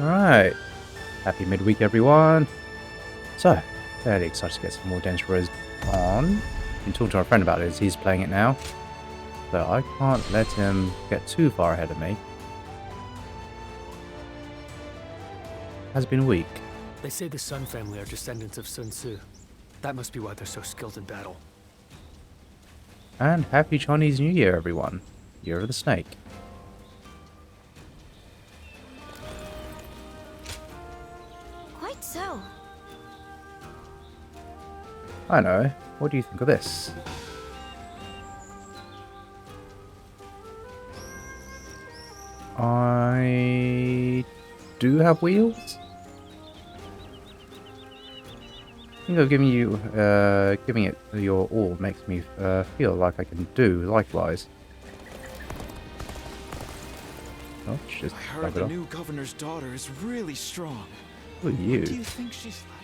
Alright, happy midweek everyone. So, fairly excited to get some more Dynasty Warriors on. Been talking to our friend about it as he's playing it now. So I can't let him get too far ahead of me. Has been a week. They say the Sun family are descendants of Sun Tzu. That must be why they're so skilled in battle. And happy Chinese New Year everyone. Year of the Snake. Quite so. I know. What do you think of this? I do have wheels? I think of giving it your all makes me feel like I can do likewise. Oh, just I heard the new governor's daughter is really strong. Who are you? What do you think she's like?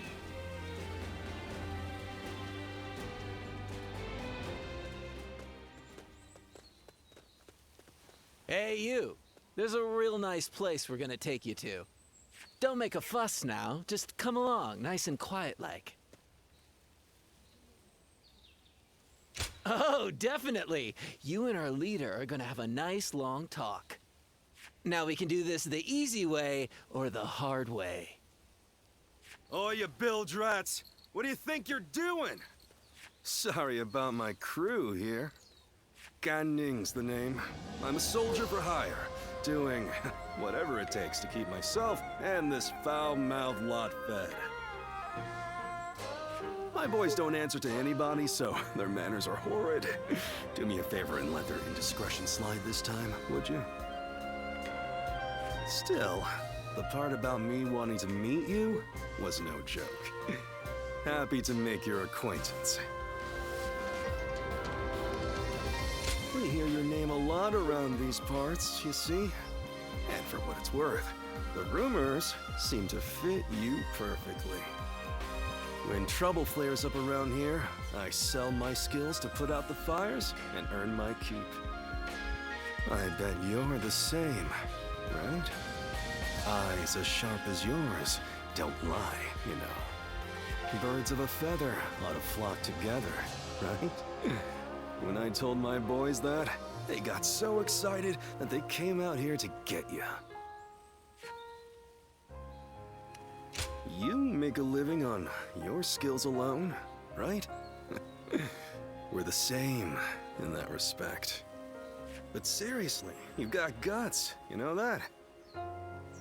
Hey, you. There's a real nice place we're gonna take you to. Don't make a fuss now. Just come along, nice and quiet-like. Oh, definitely. You and our leader are gonna have a nice long talk. Now we can do this the easy way or the hard way. Oh, you bilge rats! What do you think you're doing? Sorry about my crew here. Gan Ning's the name. I'm a soldier for hire, doing whatever it takes to keep myself and this foul-mouthed lot fed. My boys don't answer to anybody, so their manners are horrid. Do me a favor and let their indiscretion slide this time, would you? Still, the part about me wanting to meet you was no joke. Happy to make your acquaintance. We hear your name a lot around these parts, you see? And for what it's worth, the rumors seem to fit you perfectly. When trouble flares up around here, I sell my skills to put out the fires and earn my keep. I bet you're the same, right? Eyes as sharp as yours don't lie, you know. Birds of a feather ought to flock together, right? When I told my boys that, they got so excited that they came out here to get you. You make a living on your skills alone, right? We're the same in that respect. But seriously, you've got guts, you know that?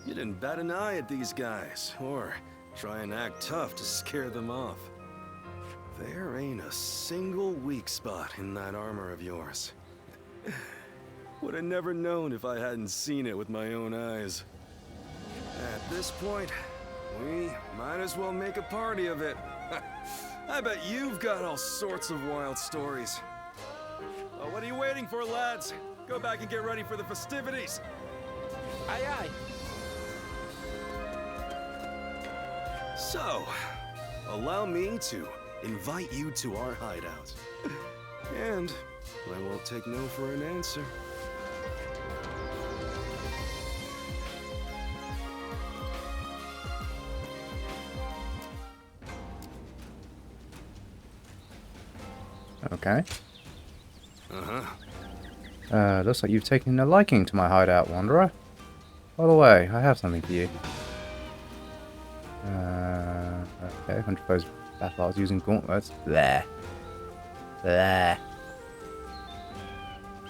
You didn't bat an eye at these guys, or try and act tough to scare them off. There ain't a single weak spot in that armor of yours. Would have never known if I hadn't seen it with my own eyes. At this point, we might as well make a party of it. I bet you've got all sorts of wild stories. Oh, what are you waiting for, lads? Go back and get ready for the festivities. Aye, aye. So, allow me to invite you to our hideout. And I won't take no for an answer. Okay. Uh-huh. Looks like you've taken a liking to my hideout, Wanderer. By the way, I have something for you. Okay, 100 foes battle arts using gauntlets. Bleh. Bleh.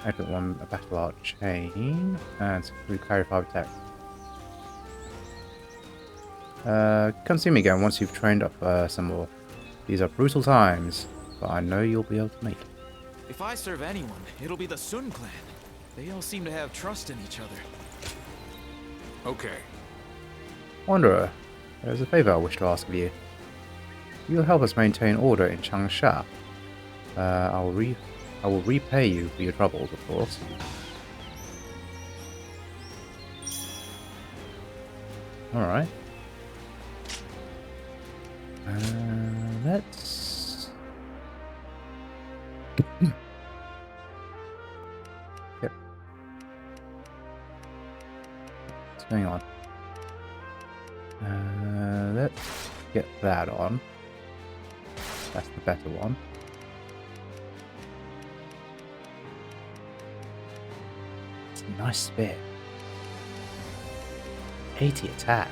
I put one a battle art chain and we carry 5 attacks. Come see me again once you've trained up some more. These are brutal times, but I know you'll be able to make it. If I serve anyone, it'll be the Sun clan. They all seem to have trust in each other. Okay. Wanderer, there's a favor I wish to ask of you. You'll help us maintain order in Changsha. I will repay you for your troubles, of course. Alright. Let's... Yep. What's going on? Let's get that on. That's the better one. It's a nice spear. 80 attack.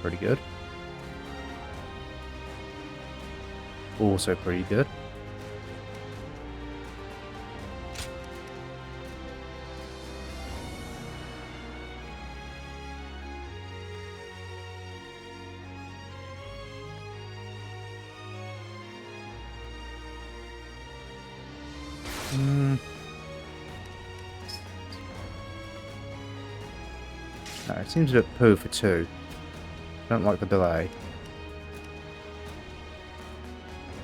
Pretty good. Also pretty good. No, it seems a bit poo for 2. Don't like the delay.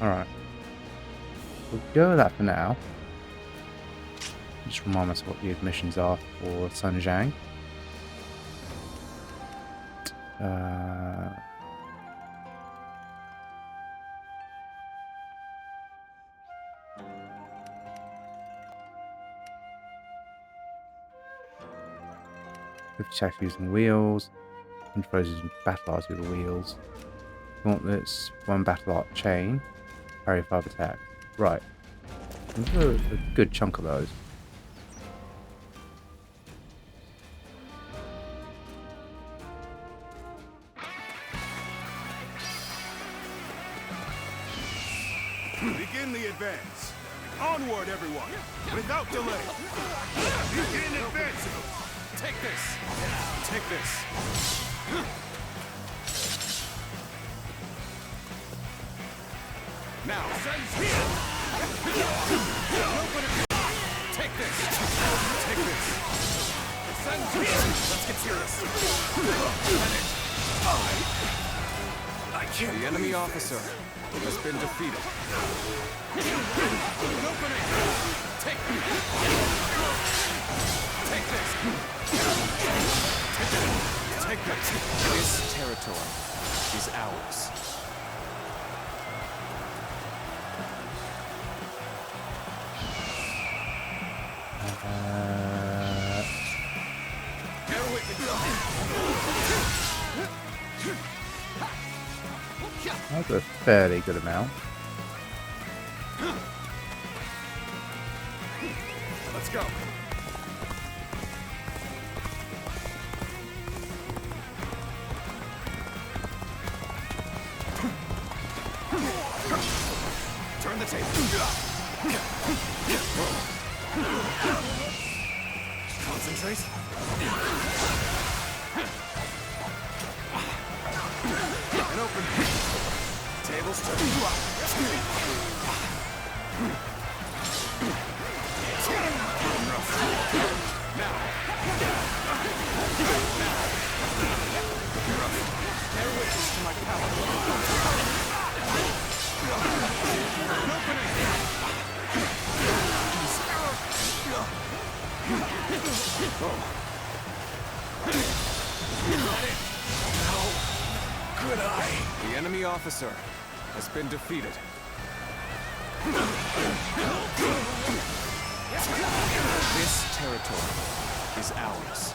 Alright. We'll go with that for now. Just remind myself what the admissions are for Sun Zhang. Attack using wheels. Controls using battle arts with the wheels. Gauntlets, 1 battle art chain. Parry 5 attacks. Right. We'll do a good chunk of those. Begin the advance. Onward, everyone, without delay. Begin advancing. Take this! Take this! Now! Take this! Take this! Let's get serious! I can't. The enemy officer has been defeated. Take this! Take this! This territory is ours. That's a fairly good amount. Let's go. Turn the table. Concentrate. And open. Tables turn. Now. Bear witness to my power. How could I? The enemy officer has been defeated. This territory is ours.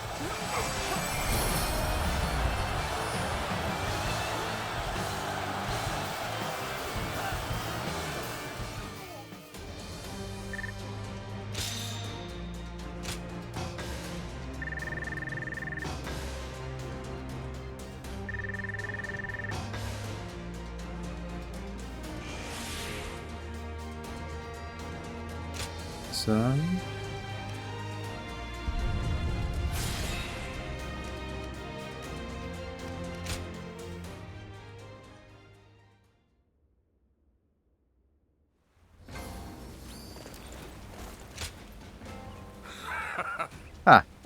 Sun.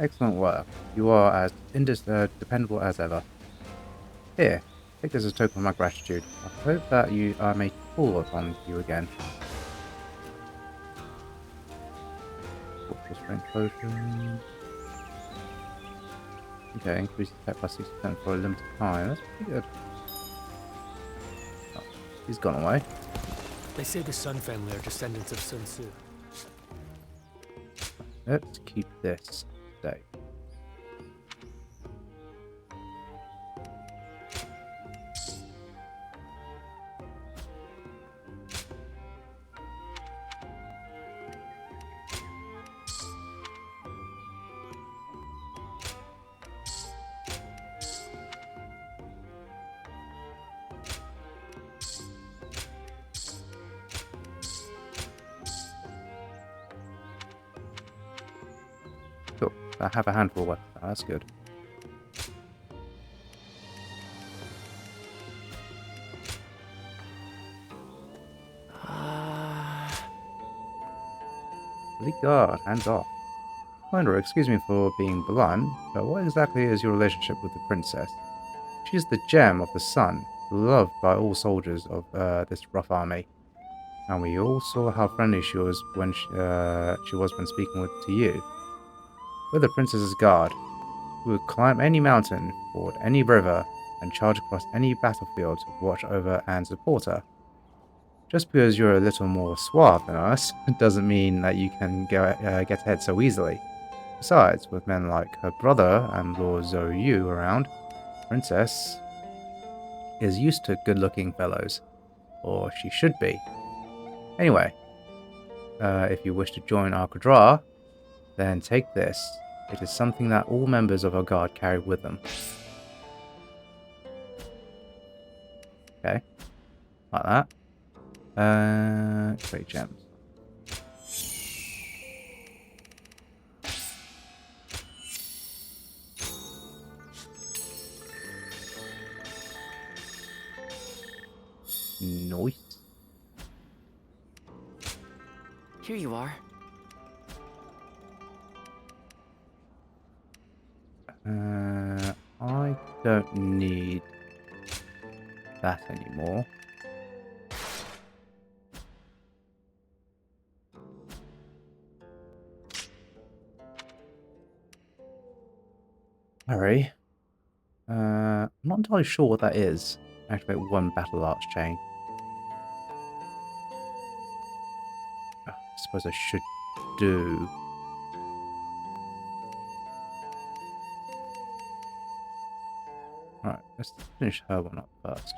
Excellent work. You are as dependable as ever. Here, take this as a token of my gratitude. I hope that I may call upon you again. Strength potion. Okay, increase attack by 60% for a limited time. That's pretty good. Oh, he's gone away. They say the Sun family are descendants of Sun Tzu. Let's keep this safe. Cool. I have a handful of weapons. That's good. Bloody God, hands off. Commander, excuse me for being blunt, but what exactly is your relationship with the princess? She is the gem of the sun, beloved by all soldiers of this rough army. And we all saw how friendly she was when speaking to you. We're the princess's guard. We would climb any mountain, ford any river, and charge across any battlefield to watch over and support her. Just because you're a little more suave than us doesn't mean that you can get ahead so easily. Besides, with men like her brother and Lord Zhou around, Princess is used to good-looking fellows. Or she should be. Anyway, if you wish to join our Quadra, then take this. It is something that all members of our guard carry with them. Okay. Like that. Great gems. Nice. Here you are. I don't need that anymore. Hurry. I'm not entirely sure what that is. Activate one battle arts chain. I suppose I should do. Alright, let's finish her one up first.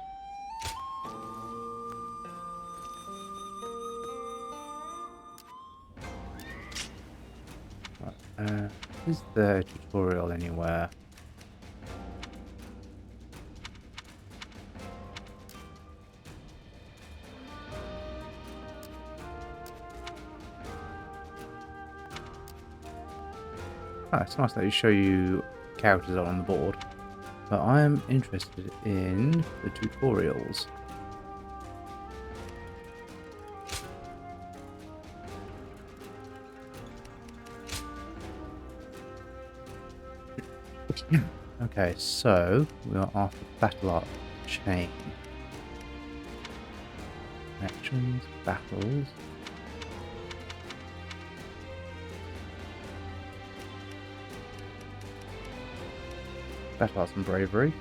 Right, is there a tutorial anywhere? It's nice that you show you characters on the board, but I am interested in the tutorials. Okay, so we are after battle art chain. Actions, battles. Battle arts and bravery.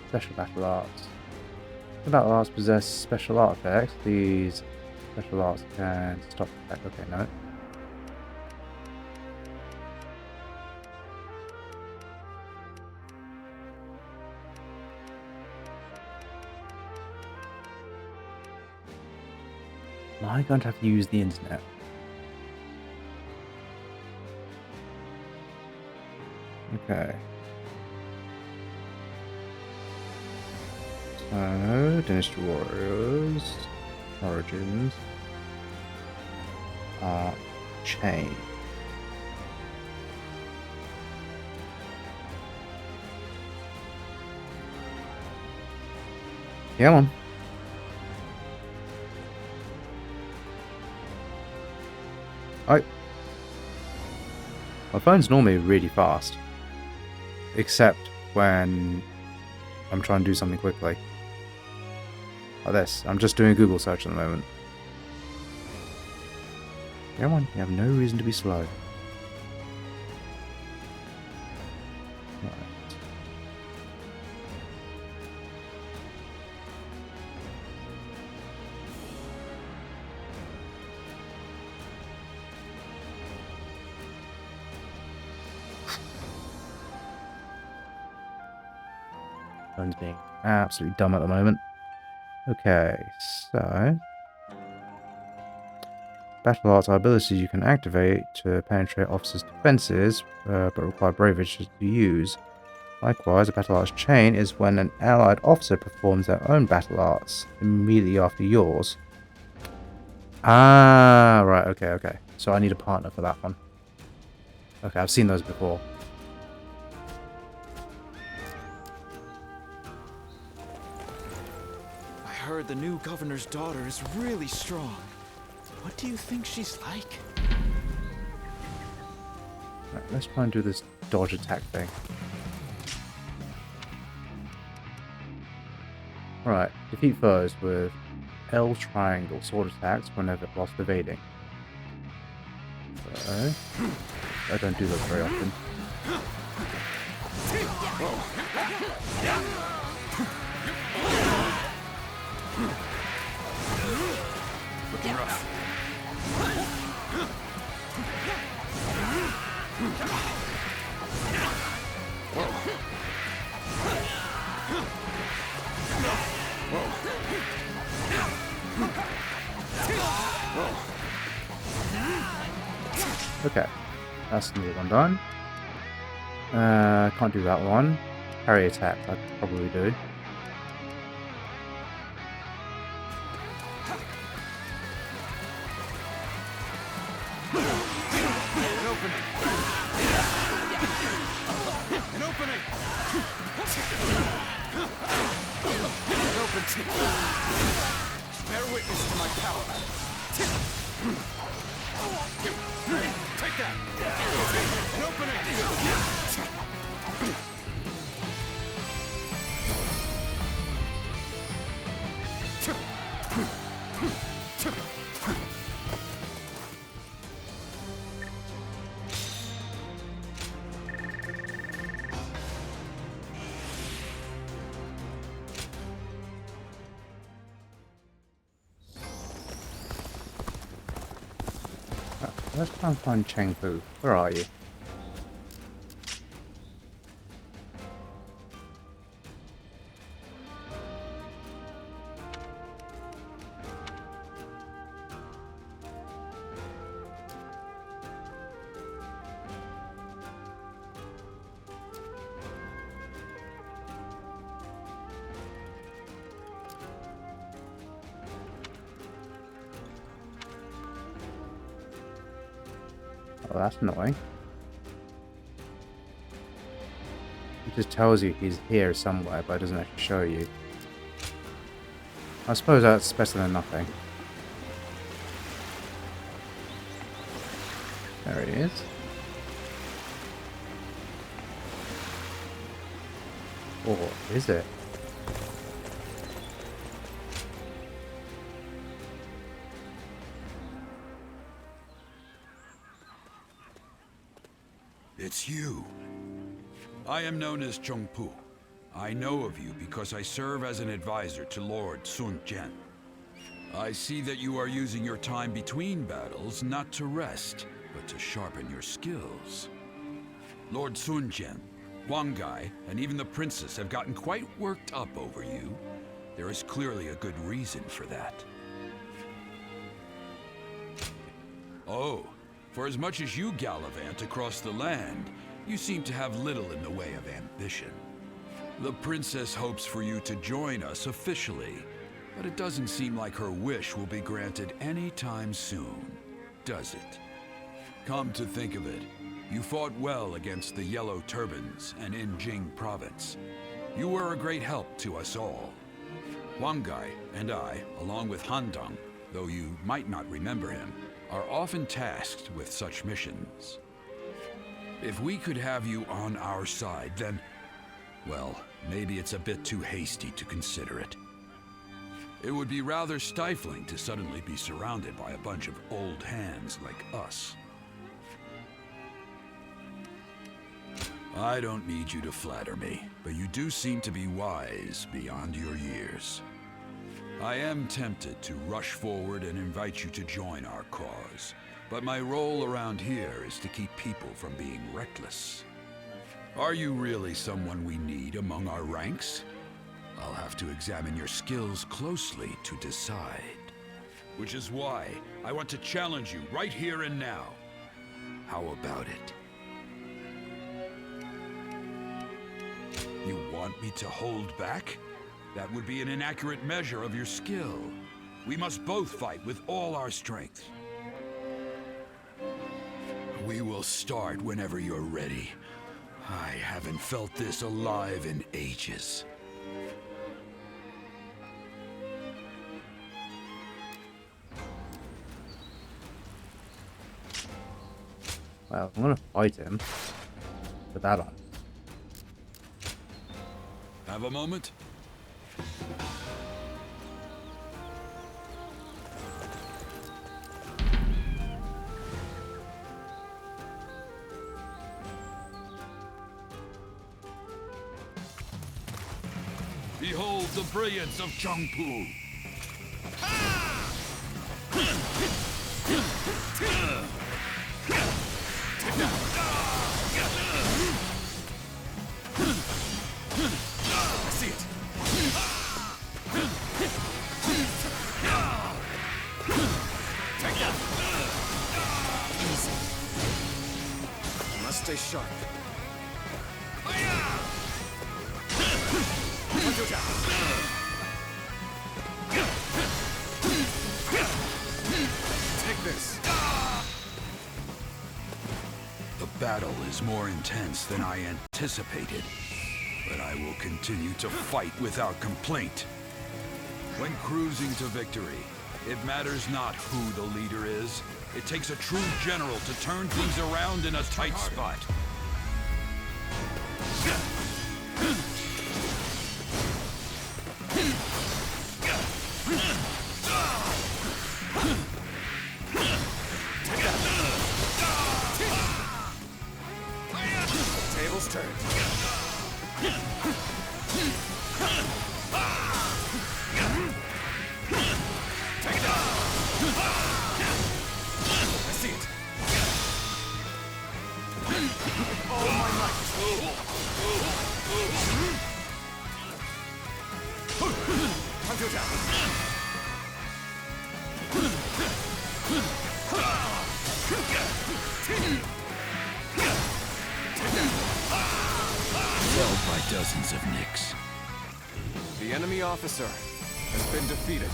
Special battle arts. The battle arts possess special art effects. These special arts can stop attack. Okay, no. Am I going to have to use the internet? Okay. So, Dynasty Warriors Origins chain. Come on. My phone's normally really fast. Except when I'm trying to do something quickly. Like this. I'm just doing a Google search at the moment. Come on, you have no reason to be slow. Right. Phone's being absolutely dumb at the moment. Okay, so... Battle arts are abilities you can activate to penetrate officers' defenses, but require bravery to use. Likewise, a battle arts chain is when an allied officer performs their own battle arts immediately after yours. Ah, right, okay. So I need a partner for that one. Okay, I've seen those before. I heard the new governor's daughter is really strong. What do you think she's like? Right, let's try and do this dodge attack thing. Right, defeat foes with L triangle sword attacks whenever whilst evading. So, I don't do those very often. Looking rough. Okay, that's the one done. Can't do that one. Parry attack, I could probably do. Bear witness to my power. Take that. An opening. Let's try and find Cheng Pu. Where are you? Oh, that's annoying. It just tells you he's here somewhere, but it doesn't actually show you. I suppose that's better than nothing. There he is. Or is it? It's you. I am known as Cheng Pu. I know of you because I serve as an advisor to Lord Sun Jian. I see that you are using your time between battles not to rest, but to sharpen your skills. Lord Sun Jian, Wang Gai, and even the princess have gotten quite worked up over you. There is clearly a good reason for that. Oh. For as much as you gallivant across the land, you seem to have little in the way of ambition. The princess hopes for you to join us officially, but it doesn't seem like her wish will be granted anytime soon, does it? Come to think of it, you fought well against the Yellow Turbans and in Jing province. You were a great help to us all. Wang Gai and I, along with Han Dang, though you might not remember him, are often tasked with such missions. If we could have you on our side, then, well, maybe it's a bit too hasty to consider it. It would be rather stifling to suddenly be surrounded by a bunch of old hands like us. I don't need you to flatter me, but you do seem to be wise beyond your years. I am tempted to rush forward and invite you to join our cause, but my role around here is to keep people from being reckless. Are you really someone we need among our ranks? I'll have to examine your skills closely to decide. Which is why I want to challenge you right here and now. How about it? You want me to hold back? That would be an inaccurate measure of your skill. We must both fight with all our strength. We will start whenever you're ready. I haven't felt this alive in ages. Well, I'm gonna fight him. Put that on. Have a moment? Behold the brilliance of Cheng Pu. I see it. Take that. Easy. Must stay sharp. Take this. The battle is more intense than I anticipated, but I will continue to fight without complaint. When cruising to victory, it matters not who the leader is. It takes a true general to turn things around in a tight spot. Tables turned. I see it. All my might. Time to attack. Felled by dozens of nicks. The enemy officer has been defeated.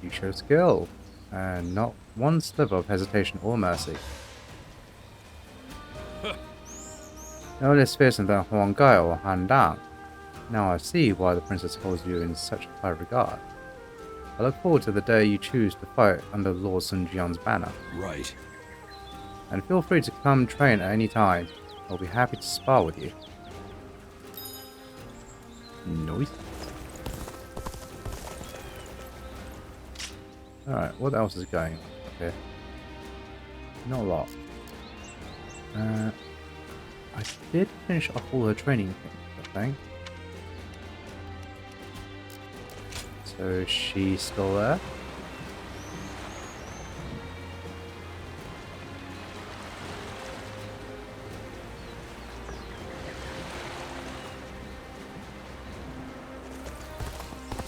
You show skill, and not one sliver of hesitation or mercy. No less fearsome than Huang Gai or Han Dang. Now I see why the princess holds you in such high regard. I look forward to the day you choose to fight under Lord Sun Jian's banner. Right. And feel free to come train at any time. I'll be happy to spar with you. Nice. Alright, what else is going on here? Not a lot. I did finish off all her training things, I think. So she's still there?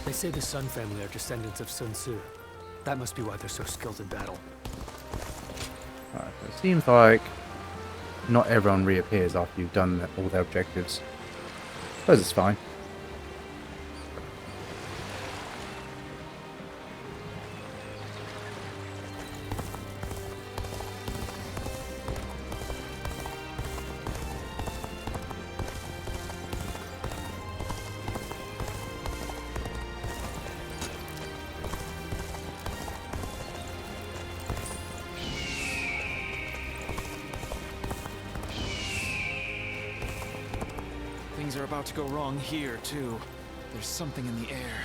They say the Sun family are descendants of Sun Tzu. That must be why they're so skilled in battle. Alright, so it seems like not everyone reappears after you've done all their objectives. I suppose it's fine. Things are about to go wrong here, too. There's something in the air.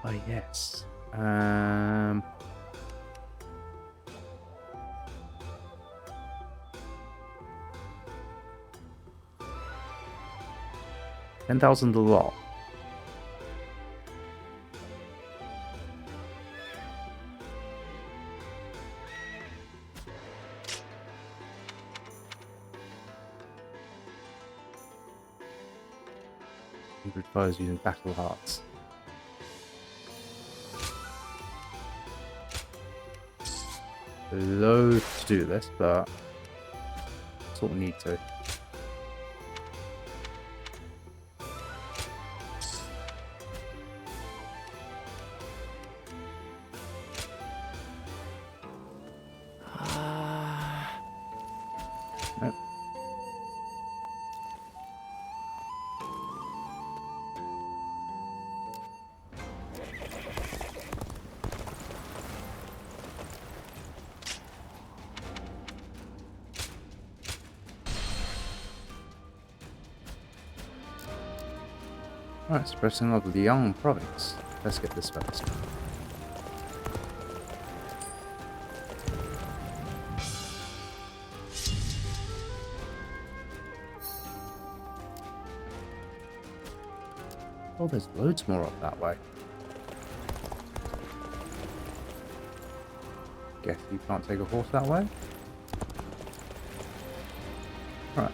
Oh, yes. 10,000 a lot. He requires using battle hearts. Loath to do this, but sort of need to. Nope. Alright, suppressing of Liang province. Let's get this first. Oh, there's loads more up that way. Guess you can't take a horse that way? Right.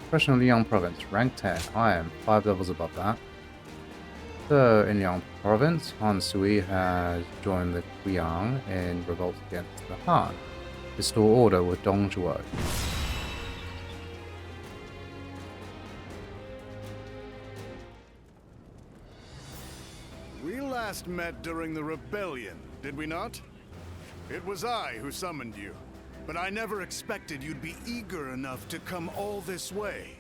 Suppression of Liang province, rank 10. I am 5 levels above that. So, in Liang province, Han Sui has joined the Qiang in revolt against the Han. Restore order with Dong Zhuo. We last met during the rebellion, did we not? It was I who summoned you, but I never expected you'd be eager enough to come all this way.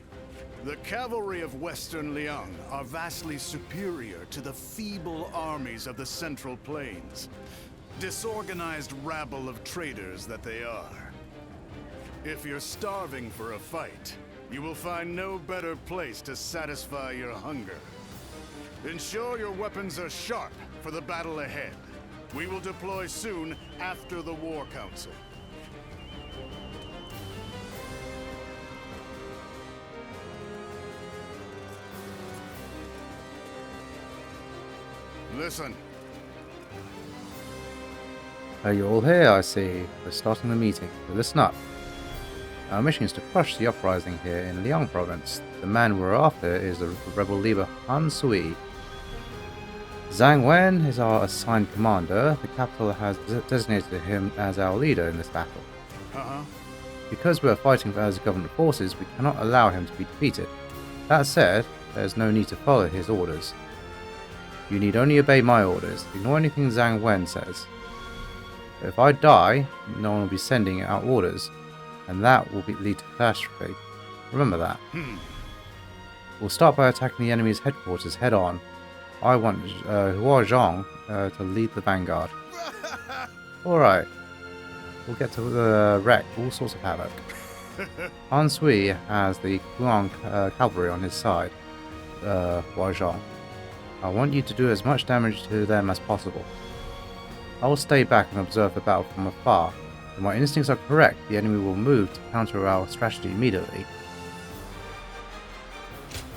The cavalry of Western Liang are vastly superior to the feeble armies of the Central Plains. Disorganized rabble of traitors that they are. If you're starving for a fight, you will find no better place to satisfy your hunger. Ensure your weapons are sharp for the battle ahead. We will deploy soon after the War Council. Listen. You're all here, I see. We're starting the meeting. So listen up. Our mission is to crush the uprising here in Liang province. The man we're after is the rebel leader Han Sui. Zhang Wen is our assigned commander. The capital has designated him as our leader in this battle. Because we are fighting as government forces, we cannot allow him to be defeated. That said, there is no need to follow his orders. You need only obey my orders. Ignore anything Zhang Wen says. If I die, no one will be sending out orders, and that will lead to catastrophe. Remember that. We'll start by attacking the enemy's headquarters head on. I want Hua Zhong to lead the vanguard. Alright. We'll get to wreck all sorts of havoc. Han Sui has the Guang cavalry on his side. Hua Zhong. I want you to do as much damage to them as possible. I will stay back and observe the battle from afar. If my instincts are correct, the enemy will move to counter our strategy immediately.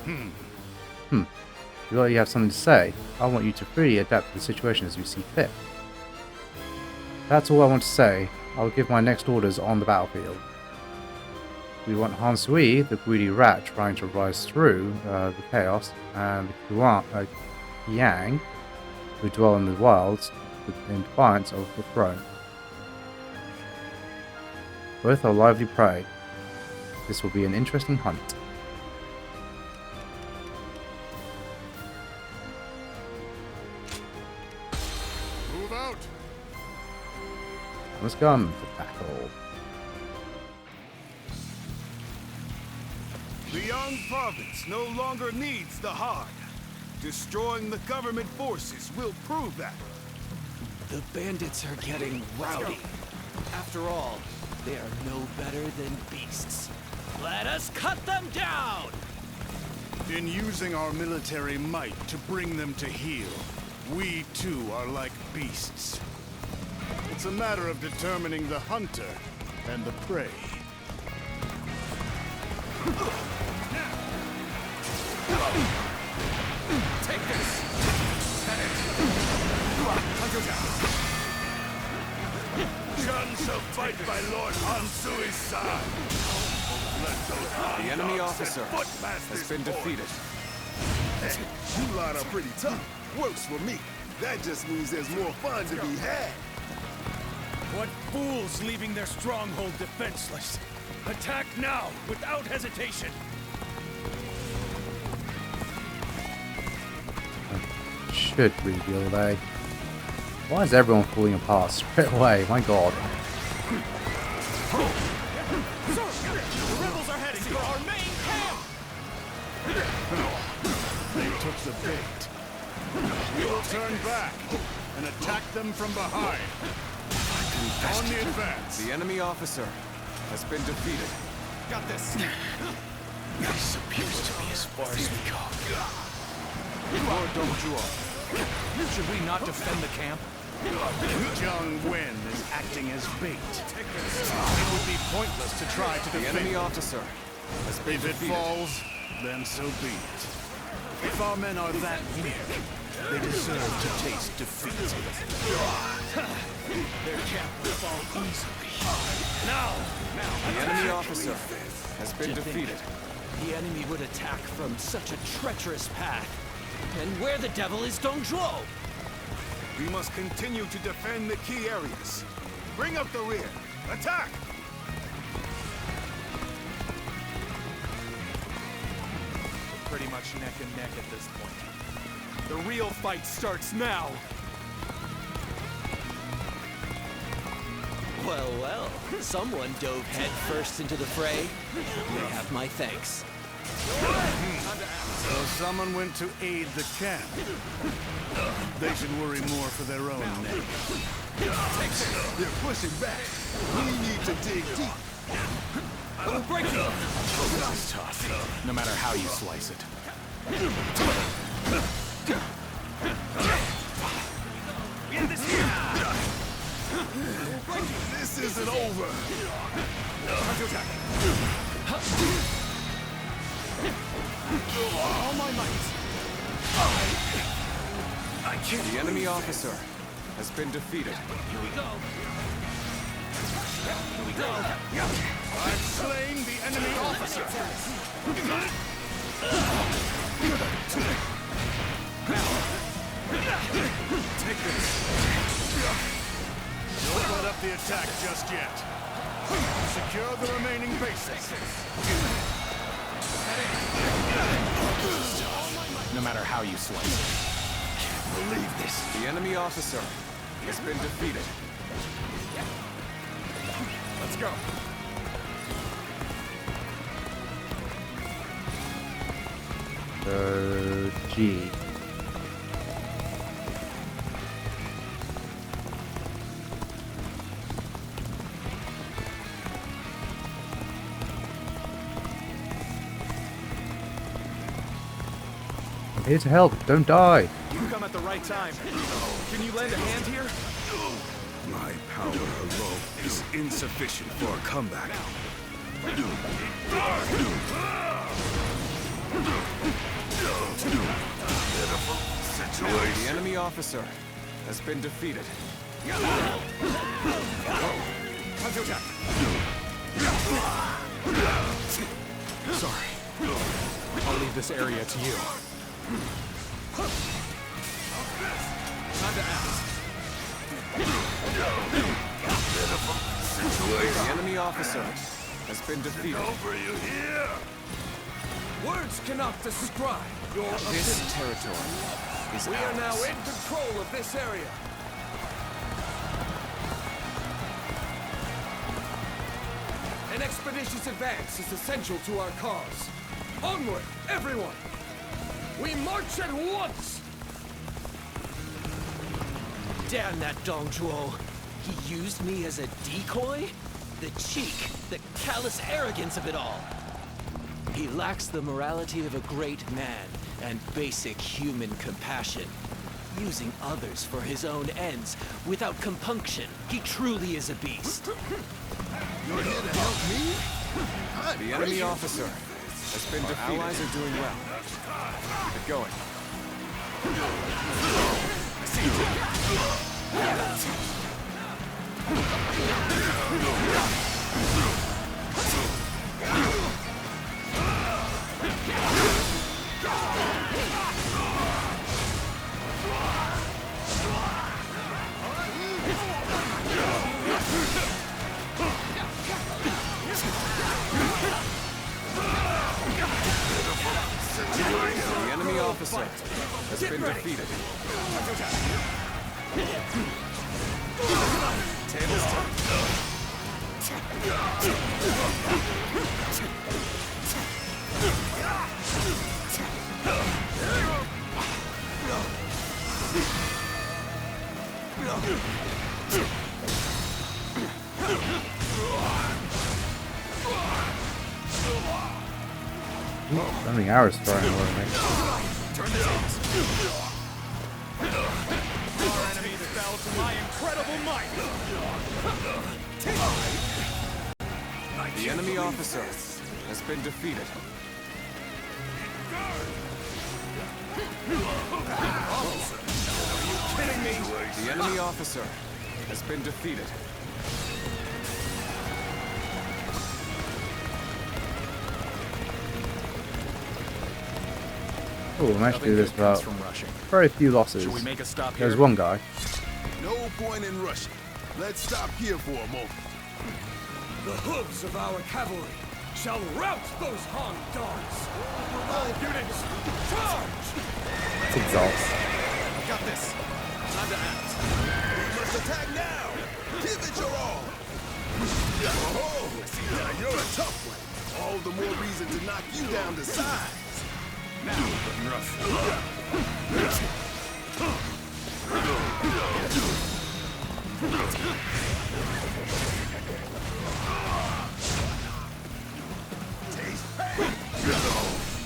You already have something to say. I want you to freely adapt to the situation as you see fit. That's all I want to say. I will give my next orders on the battlefield. We want Han Sui, the greedy rat trying to rise through the chaos, and the Yang, who dwell in the wilds in defiance of the throne. Both are lively prey. This will be an interesting hunt. Move out! Let's go on to battle. The Liang province no longer needs the hard. Destroying the government forces will prove that. The bandits are getting rowdy. After all, they are no better than beasts. Let us cut them down! In using our military might to bring them to heel, We too are like beasts. It's a matter of determining the hunter and the prey. Take this! That it! Hunter down! Chun shall fight by Lord Han Sui's side. The enemy officer has been defeated. Hey, you lot are pretty tough. Works for me. That just means there's more fun to be had. What fools leaving their stronghold defenseless! Attack now, without hesitation! Should reveal they. Why is everyone falling apart straight away? My god. The rebels are heading for our main camp! They took the bait. We will turn back and attack them from behind. On the advance. The enemy officer has been defeated. Got this. This appears to be as far as we go. Lord Zhou, should we not defend the camp? Zhang Wen is acting as bait. It would be pointless to try to The defend enemy it. officer has been If it defeated. falls, then so be it. If our men are that weak, they deserve to taste defeat. Their camp will fall easily. Now! The enemy officer has been defeated. The enemy would attack from such a treacherous path. And where the devil is Dong Zhuo? We must continue to defend the key areas. Bring up the rear. Attack! Pretty much neck and neck at this point. The real fight starts now. Well, well, someone dove headfirst into the fray. They have my thanks. So someone went to aid the camp. They should worry more for their own neck. They're pushing back. We need to dig deep. That's tough, no matter how you slice it. This isn't over. All my might. I can't. The enemy officer has been defeated. Here we go. Here we go. I've slain the enemy officer. Take this. Don't let up the attack just yet. Secure the remaining bases. No matter how you slice it. Can't believe this. The enemy officer has been defeated. Let's go. G. I'm here to help. Don't die. You come at the right time. Can you lend a hand here? My power alone is insufficient for a comeback. The enemy officer has been defeated. Counterattack. Sorry. I'll leave this area to you. Time to act. The enemy officer has been defeated. Over you here. Words cannot describe your This territory is We are ours. now in control of this area. An expeditious advance is essential to our cause. Onward, everyone! We march at once! Damn that Dong Zhuo. He used me as a decoy? The cheek, the callous arrogance of it all. He lacks the morality of a great man and basic human compassion. using others for his own ends without compunction. He truly is a beast. You're here to help me? The enemy officer has been defeated. Our allies are doing well. Keep it going. The enemy officer has been defeated. Tables turned. So many arrows firing away, mate. Turn the tables. Our enemies fell to my incredible might. The enemy officer has been defeated. Are you kidding me? The enemy officer has been defeated. Oh, we managed to do this without From rushing. very few losses. Should we make a stop here? There's one guy. No point in rushing. Let's stop here for a moment. The hooves of our cavalry shall rout those Han dogs. All units, charge! It's exhaust. Got this. Time to act. We must attack now. Give it your all. Oh, now you're a tough one. All the more reason to knock you down to size. Now, looking rough.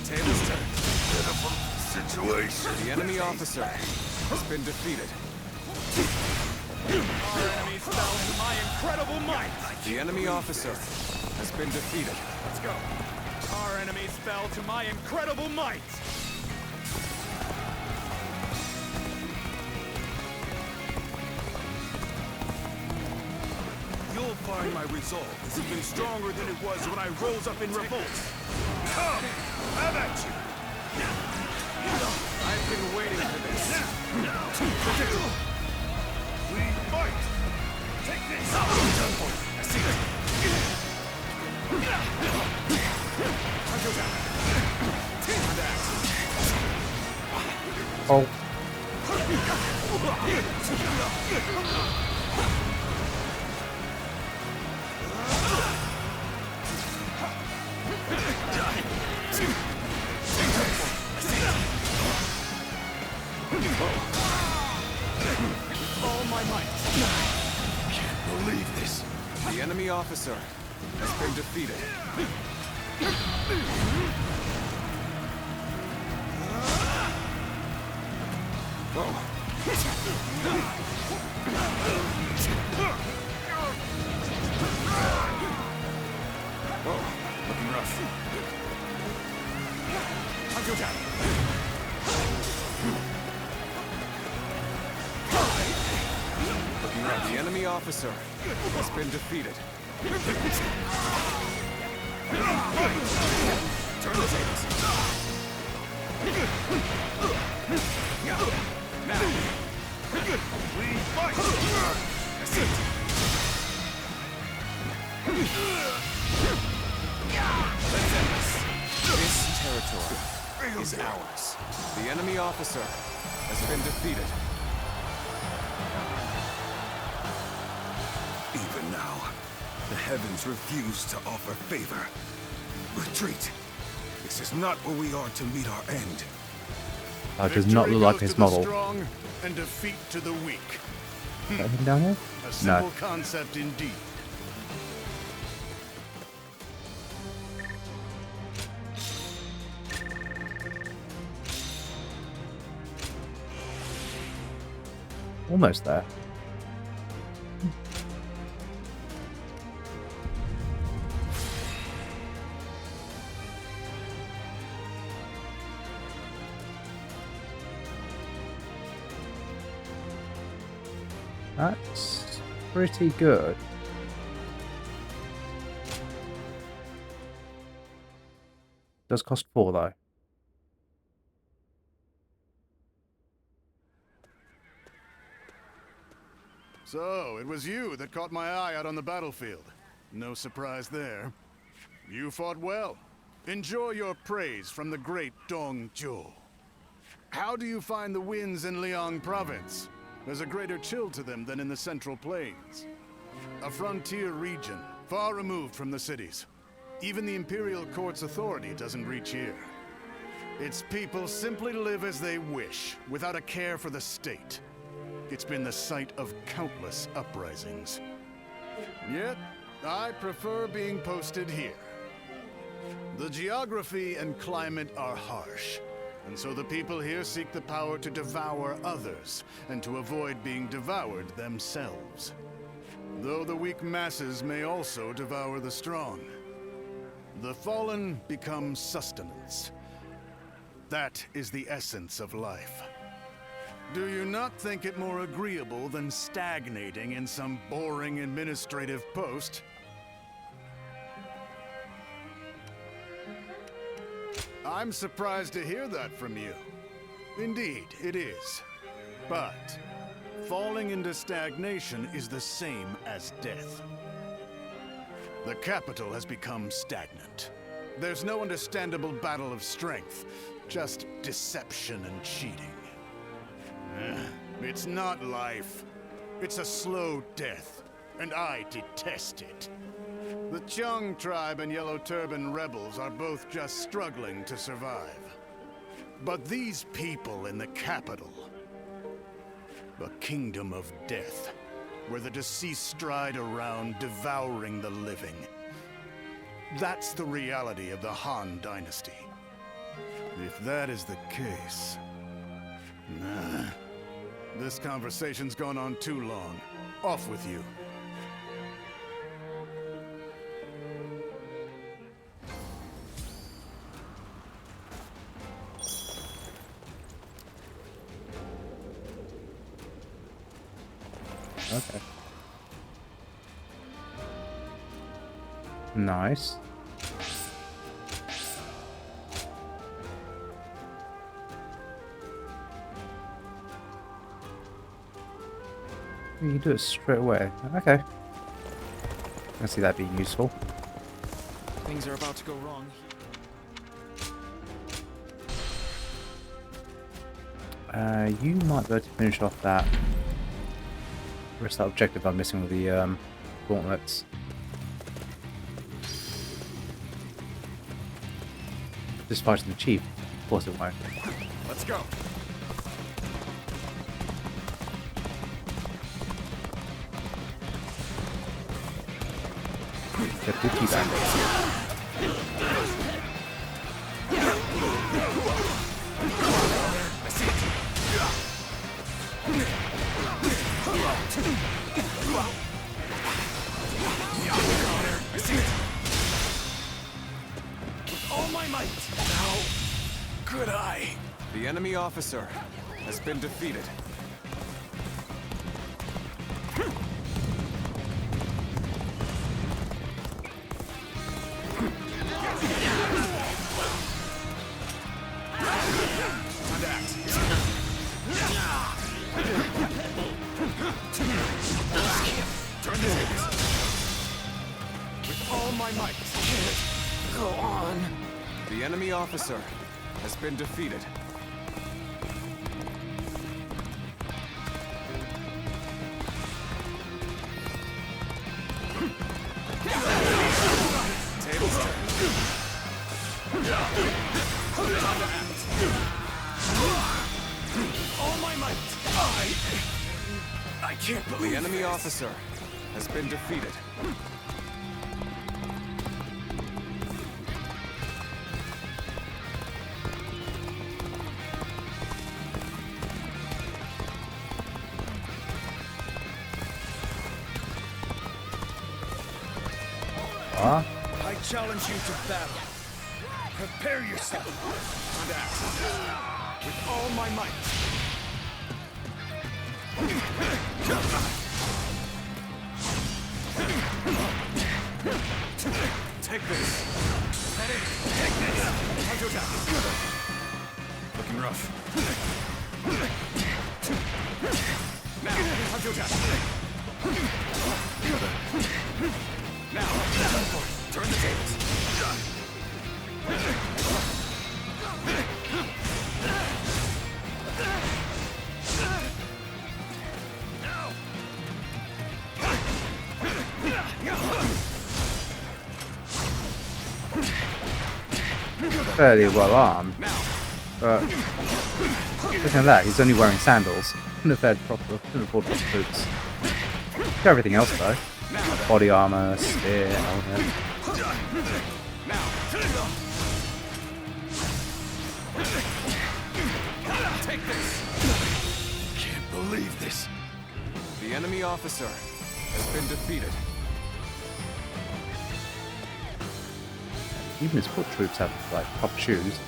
Tables turned. Situation. The enemy officer has been defeated. Our enemies fell to my incredible might. The enemy officer has been defeated. Let's go. Our enemies fell to my incredible might. You'll find my resolve is even stronger than it was when I rose up in revolt. Come, have at you. I've been waiting for this. We fight. Take this. I see it. Oh. All my might. Can't believe this. The enemy officer has been defeated. Whoa, looking rough. I'll go down. Looking rough. The enemy officer has been defeated. Turn the tables. Now. We fight. That's it. Let's end this. This territory is ours. The enemy officer has been defeated. Even now, the heavens refuse to offer favor. Retreat. This is not where we are to meet our end. That does not look like his model. Strong and defeat to the weak. Is that him down here? A simple concept indeed. Almost there. That's pretty good. Does cost 4 though. So, it was you that caught my eye out on the battlefield. No surprise there. You fought well. Enjoy your praise from the great Dong Zhou. How do you find the winds in Liang province? There's a greater chill to them than in the Central Plains. A frontier region, far removed from the cities. Even the Imperial Court's authority doesn't reach here. Its people simply live as they wish, without a care for the state. It's been the site of countless uprisings. Yet, I prefer being posted here. The geography and climate are harsh, and so the people here seek the power to devour others, and to avoid being devoured themselves. Though the weak masses may also devour the strong. The fallen become sustenance. That is the essence of life. Do you not think it more agreeable than stagnating in some boring administrative post? I'm surprised to hear that from you. Indeed, it is. But falling into stagnation is the same as death. The capital has become stagnant. There's no understandable battle of strength, just deception and cheating. It's not life. It's a slow death, and I detest it. The Cheng tribe and Yellow Turban rebels are both just struggling to survive. But these people in the capital, a kingdom of death, where the deceased stride around devouring the living. That's the reality of the Han Dynasty. If that is the case... This conversation's gone on too long. Off with you. Okay. Nice. You do it straight away. Okay. I see that being useful. Things are about to go wrong. You might be able to finish off that. Where's that objective I'm missing with the gauntlets? Just fighting the chief. Of course it won't. Let's go. Get the key back. All my might. How could I? The enemy officer has been defeated. Turn this with all my might. Go on. The enemy officer has been defeated. Tables turned. All my might. I can't believe the enemy officer has been defeated. are. I challenge you to battle. Prepare yourself. And act. With all my might. Take this. Take this. How's your attack? Looking rough. Now, how's your attack? Now, turn the tables. Fairly well armed, but looking at that, he's only wearing sandals. Couldn't afford proper boots. Got everything else though: body armor, spear, helmet. Take this. Can't believe this. The enemy officer has been defeated. Even his foot troops have like proper shoes.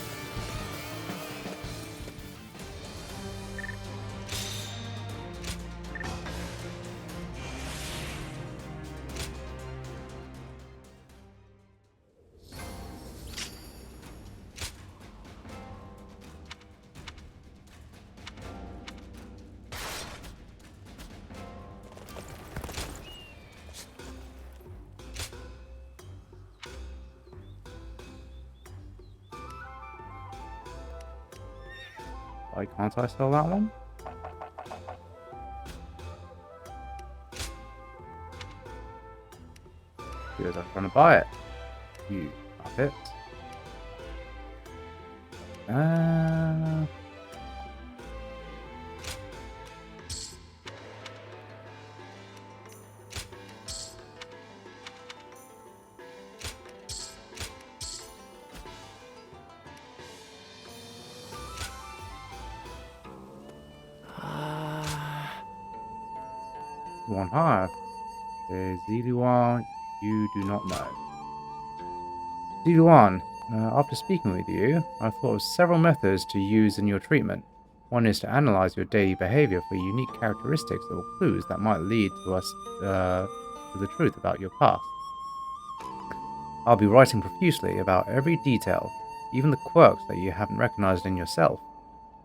Why can't I sell that one? Because I'm trying to buy it. You up it. One higher. There's Ziluan you do not know. Ziluan, after speaking with you, I thought of several methods to use in your treatment. One is to analyze your daily behavior for unique characteristics or clues that might lead to us to the truth about your past. I'll be writing profusely about every detail, even the quirks that you haven't recognized in yourself.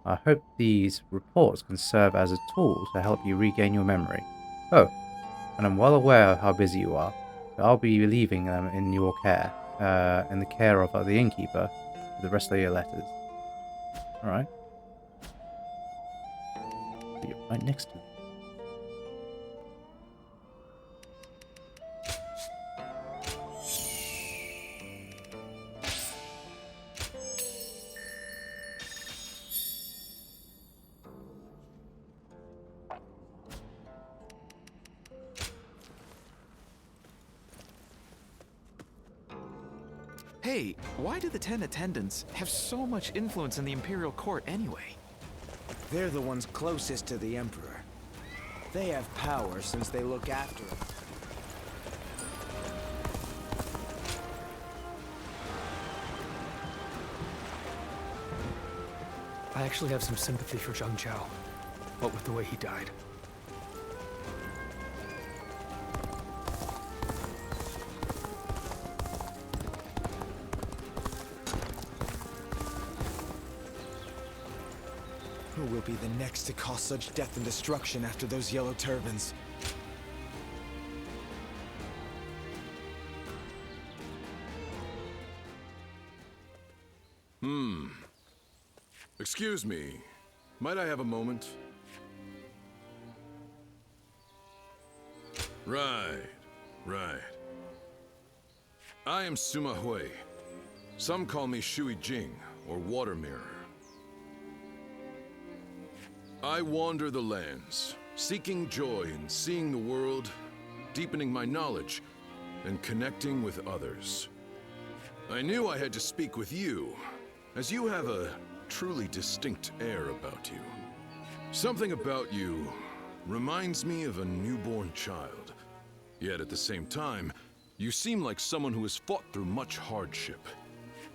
I hope these reports can serve as a tool to help you regain your memory. Oh, and I'm well aware of how busy you are, so I'll be leaving them in your care, in the care of the innkeeper, for the rest of your letters. Alright. You're right next to me. Hey, why do the 10 attendants have so much influence in the Imperial Court anyway? They're the ones closest to the Emperor. They have power since they look after him. I actually have some sympathy for Zhang Zhao, what with the way he died. Who will be the next to cause such death and destruction after those yellow turbans? Excuse me. Might I have a moment? Right. I am Sima Hui. Some call me Shui Jing, or Water Mirror. I wander the lands, seeking joy in seeing the world, deepening my knowledge, and connecting with others. I knew I had to speak with you, as you have a truly distinct air about you. Something about you reminds me of a newborn child, yet at the same time, You seem like someone who has fought through much hardship.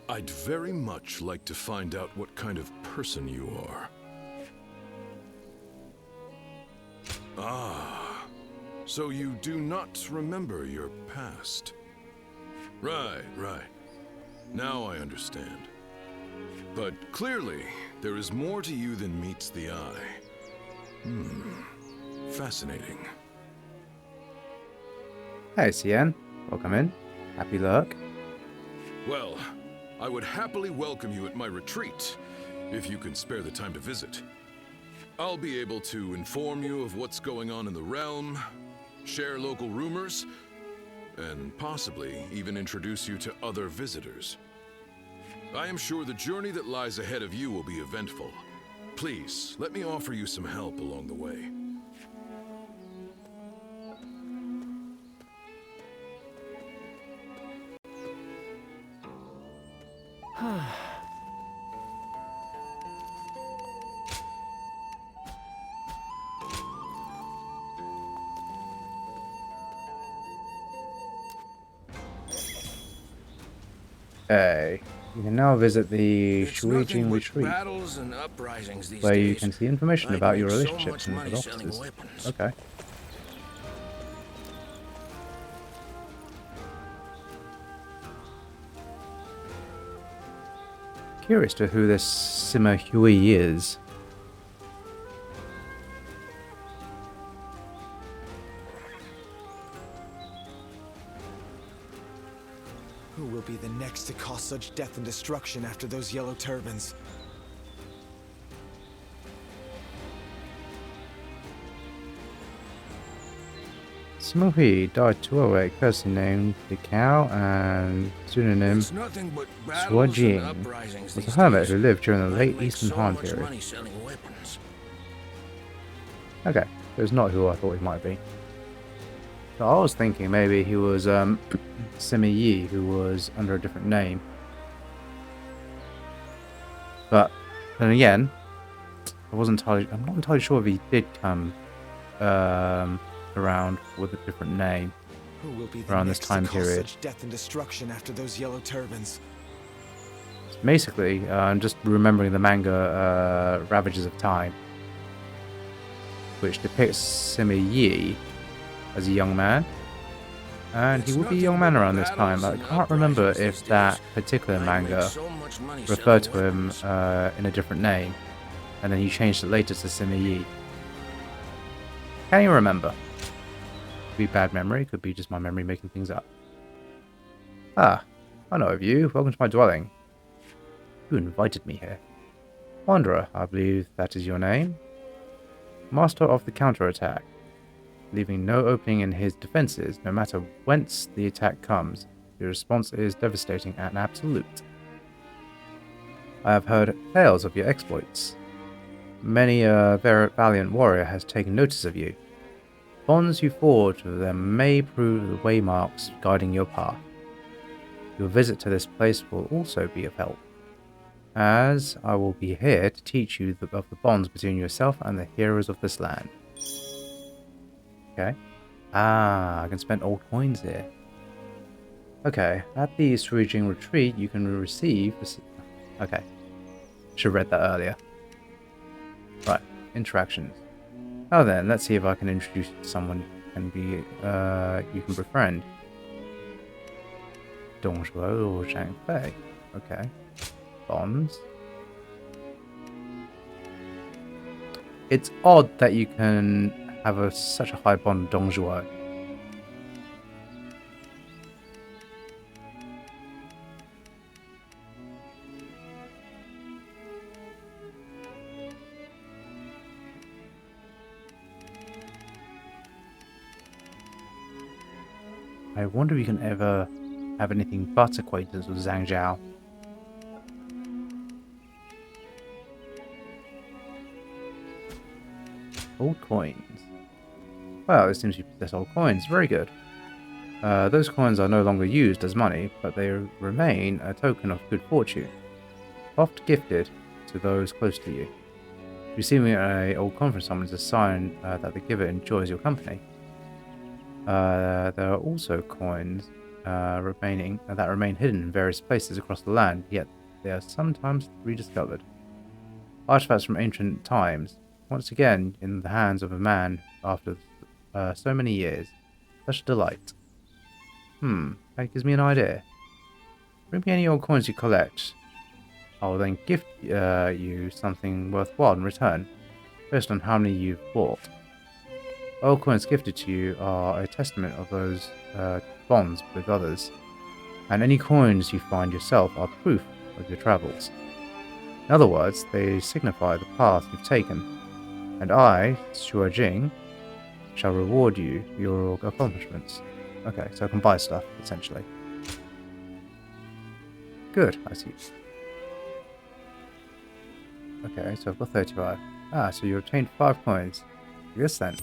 I'd very much like to find out what kind of person you are. Ah, so you do not remember your past. Right. Now I understand. But clearly, there is more to you than meets the eye. Fascinating. Hey, Cian. Welcome in. Happy luck. Well, I would happily welcome you at my retreat, if you can spare the time to visit. I'll be able to inform you of what's going on in the realm, share local rumors, and possibly even introduce you to other visitors. I am sure the journey that lies ahead of you will be eventful. Please, let me offer you some help along the way. Okay. You can now visit the Shuijing Retreat, battles and uprisings these where you days. can see information I about your make so relationships much with money selling officers. weapons. Okay. Curious to who this Sima Hui is. Who will be the next to cause such death and destruction after those yellow turbans? Sima Hui died 208, cursor named Diao and pseudonym It's nothing but battles and Jing uprisings was a these hermit days. who lived during the I late make Eastern so Han much period. money selling weapons. Okay, so it's not who I thought he might be. So I was thinking maybe he was Sima Yi, who was under a different name. But then again, I'm not entirely sure if he did come around with a different name Who will be the around this next time to cause period. such death and destruction after those yellow turbans? Basically, I'm just remembering the manga Ravages of Time, which depicts Sima Yi as a young man. And he would be a young man around this time. I can't remember if that particular manga referred to him in a different name, and then he changed it later to Sima Yi. Can you remember? Could be bad memory, could be just my memory making things up. Ah, I know of you. Welcome to my dwelling. You invited me here. Wanderer, I believe that is your name. Master of the counterattack. Leaving no opening in his defenses, no matter whence the attack comes, your response is devastating and absolute. I have heard tales of your exploits. Many a valiant warrior has taken notice of you. Bonds you forge with them may prove the waymarks guiding your path. Your visit to this place will also be of help, as I will be here to teach you of the bonds between yourself and the heroes of this land. Okay. Ah, I can spend old coins here. Okay, at the Shuijing Retreat, you can receive... Okay. Should have read that earlier. Right, interactions. Oh then, let's see if I can introduce you to someone you can befriend. Zhou or Zhang Fei. Okay. Bonds. It's odd that you can have such a high bond with Dong Zhuo. I wonder if you can ever have anything but acquaintance with Zhang Zhao. Old coins. Well, it seems you possess old coins. Very good. Those coins are no longer used as money, but they remain a token of good fortune, oft gifted to those close to you. Receiving an old coin from someone is a sign that the giver enjoys your company. There are also coins remain hidden in various places across the land, yet they are sometimes rediscovered. Artifacts from ancient times, once again in the hands of a man after so many years. Such a delight. That gives me an idea. Bring me any old coins you collect. I will then gift you something worthwhile in return, based on how many you've bought. Old coins gifted to you are a testament of those bonds with others, and any coins you find yourself are proof of your travels. In other words, they signify the path you've taken, and I, Shuo Jing, shall reward you for your accomplishments. Okay, so I can buy stuff, essentially. Good, I see. Okay, so I've got 35. Ah, so you obtained 5 coins. Yes then.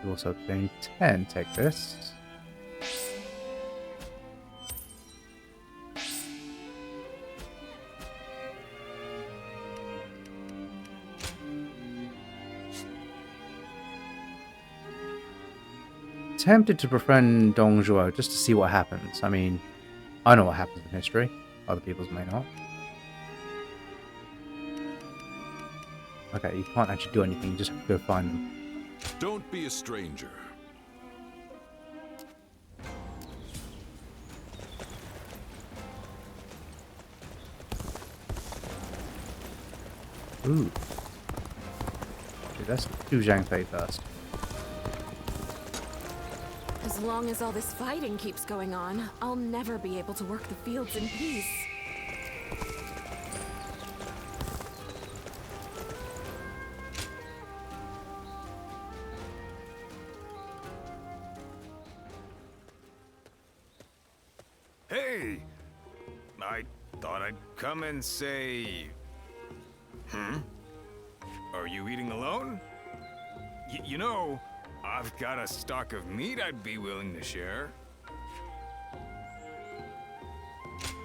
You also obtained 10. Take this. Tempted to befriend Dong Zhuo just to see what happens. I mean, I know what happens in history. Other people's may not. Okay, you can't actually do anything. You just have to go find them. Don't be a stranger. Ooh. Okay, let's do Zhang Fei first. As long as all this fighting keeps going on, I'll never be able to work the fields in peace. Hey! I thought I'd come and say... Are you eating alone? You know, I've got a stock of meat I'd be willing to share.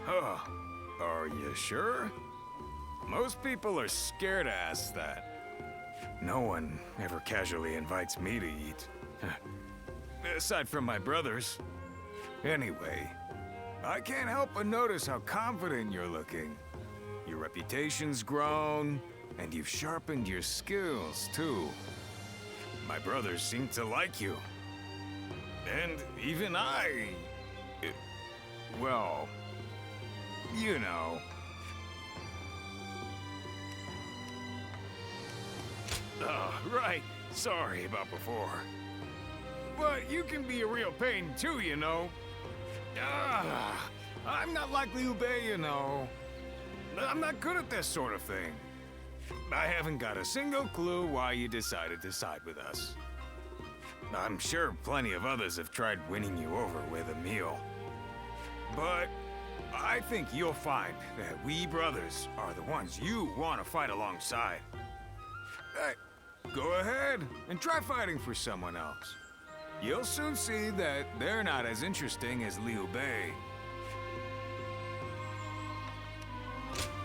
Are you sure? Most people are scared to ask that. No one ever casually invites me to eat. Aside from my brothers. Anyway, I can't help but notice how confident you're looking. Your reputation's grown, and you've sharpened your skills, too. My brothers seem to like you. And even I... well... you know. Right. Sorry about before. But you can be a real pain too, you know. I'm not like Liu Bei, you know. I'm not good at this sort of thing. I haven't got a single clue why you decided to side with us. I'm sure plenty of others have tried winning you over with a meal. But I think you'll find that we brothers are the ones you want to fight alongside. Hey, go ahead and try fighting for someone else. You'll soon see that they're not as interesting as Liu Bei.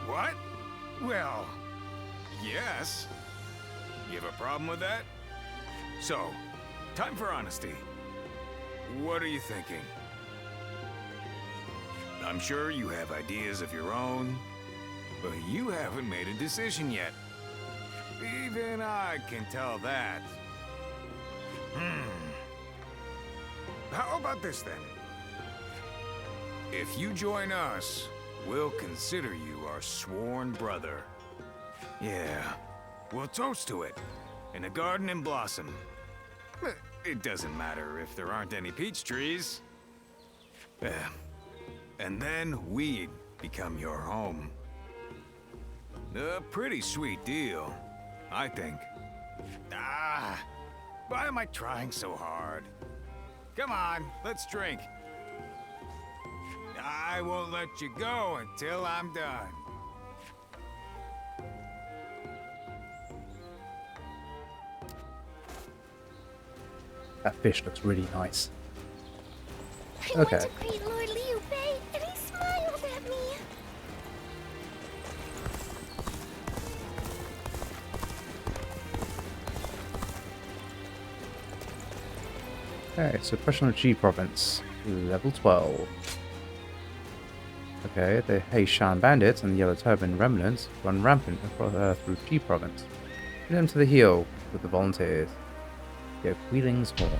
What? Well, yes. You have a problem with that? So, time for honesty. What are you thinking? I'm sure you have ideas of your own, but you haven't made a decision yet. Even I can tell that. How about this then? If you join us, we'll consider you our sworn brother. Yeah, we'll toast to it in a garden in blossom. It doesn't matter if there aren't any peach trees. And then we'd become your home. A pretty sweet deal, I think. Why am I trying so hard? Come on, let's drink. I won't let you go until I'm done. That fish looks really nice. I Okay. went to greet Lord Liu Bei, and he smiled at me. Okay, Suppression of G province, level 12. Okay, the Heishan Bandits and the Yellow Turban Remnants run rampant across, through G province. Put them to the heel with the volunteers. Get Wheeling's Horn.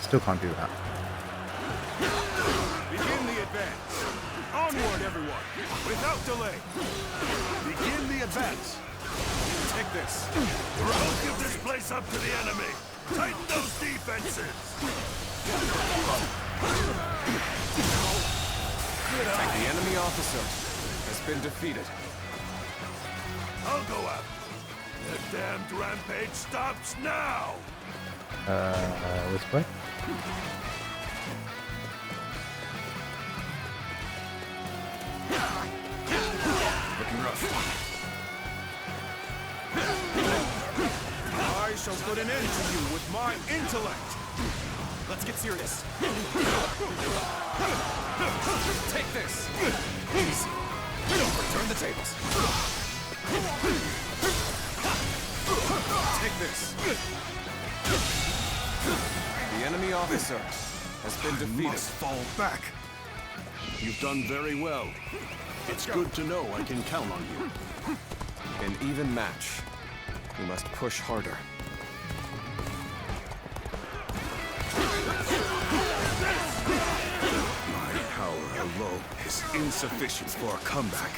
Still can't do that. Begin the advance. Onward, everyone, without delay. Begin the advance. Take this. Don't give this place up to the enemy. Tighten those defenses. The enemy officer has been defeated. I'll go out. The damned rampage stops now. This way? Looking rough. I shall put an end to you with my intellect. Let's get serious. Take this. Easy. Turn the tables. Take this. The enemy officer has been defeated. You must fall back. You've done very well. It's good to know I can count on you. An even match. You must push harder. My power alone is insufficient for a comeback.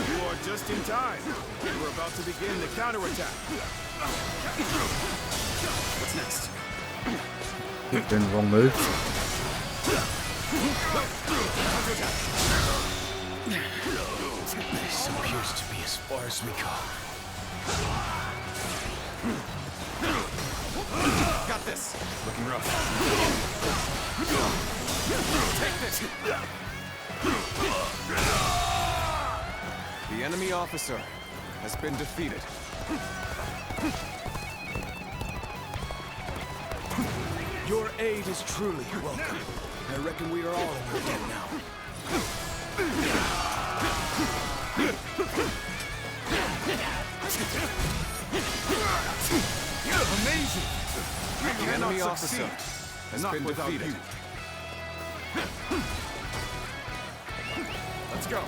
You are just in time. We're about to begin the counterattack. What's next? Keep doing the wrong move. This appears to be as far as we go. Got this. Looking rough. Take this. The enemy officer has been defeated. Your aid is truly welcome. I reckon we are all in your debt now. Amazing! The enemy officer has been defeated. Let's go.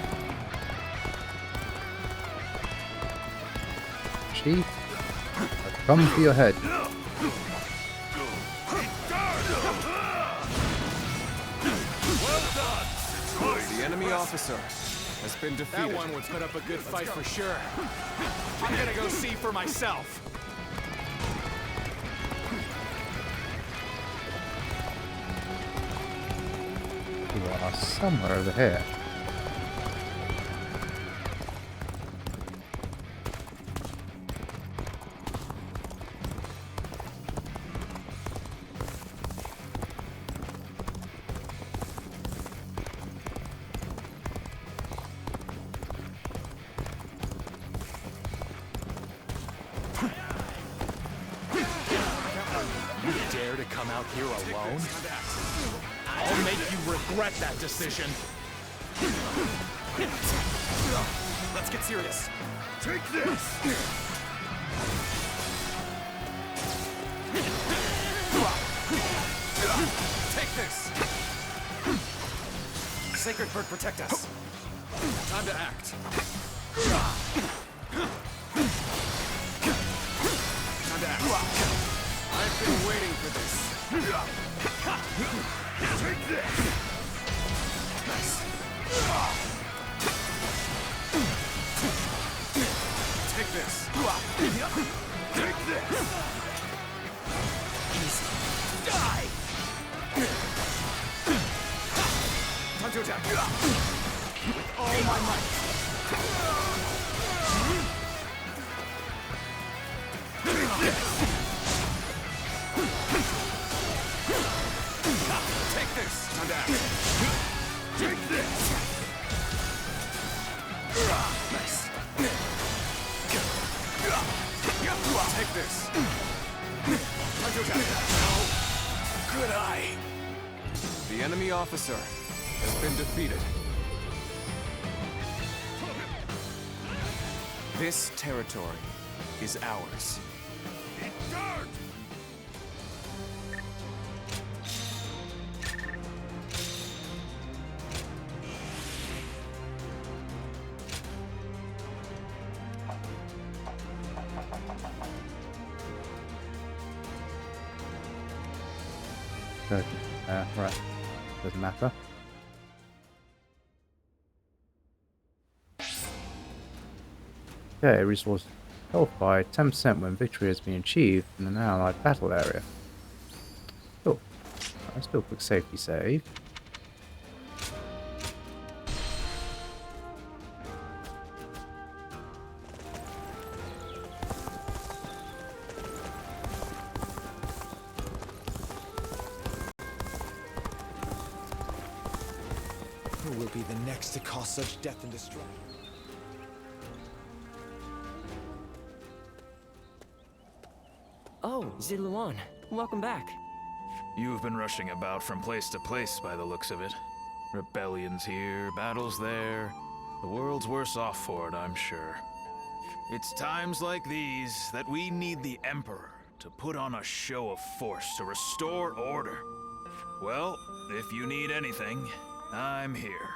Chief, I've come for your head. The enemy officer has been defeated. That one would put up a good fight for sure. I'm gonna go see for myself. You are somewhere over here. Dare to come out here alone? I'll make you regret that decision. Let's get serious. Take this! Take this! Sacred Bird, protect us. Time to act. Time to act. I've been waiting for this. Take this! Nice. Take this. Take this! Easy. Die! Time to attack. With all my might. Take this! Take this! Time to act. Take this! Nice. Take this. Time to attack. enemy officer has been defeated. This territory is ours. Right. Doesn't matter. Okay, resource health by 10% when victory has been achieved in an allied battle area. Cool. Let's do a quick safety save. Who will be the next to cause such death and destruction? Oh, Ziluan, welcome back. You've been rushing about from place to place by the looks of it. Rebellions here, battles there. The world's worse off for it, I'm sure. It's times like these that we need the Emperor to put on a show of force to restore order. Well, if you need anything, I'm here.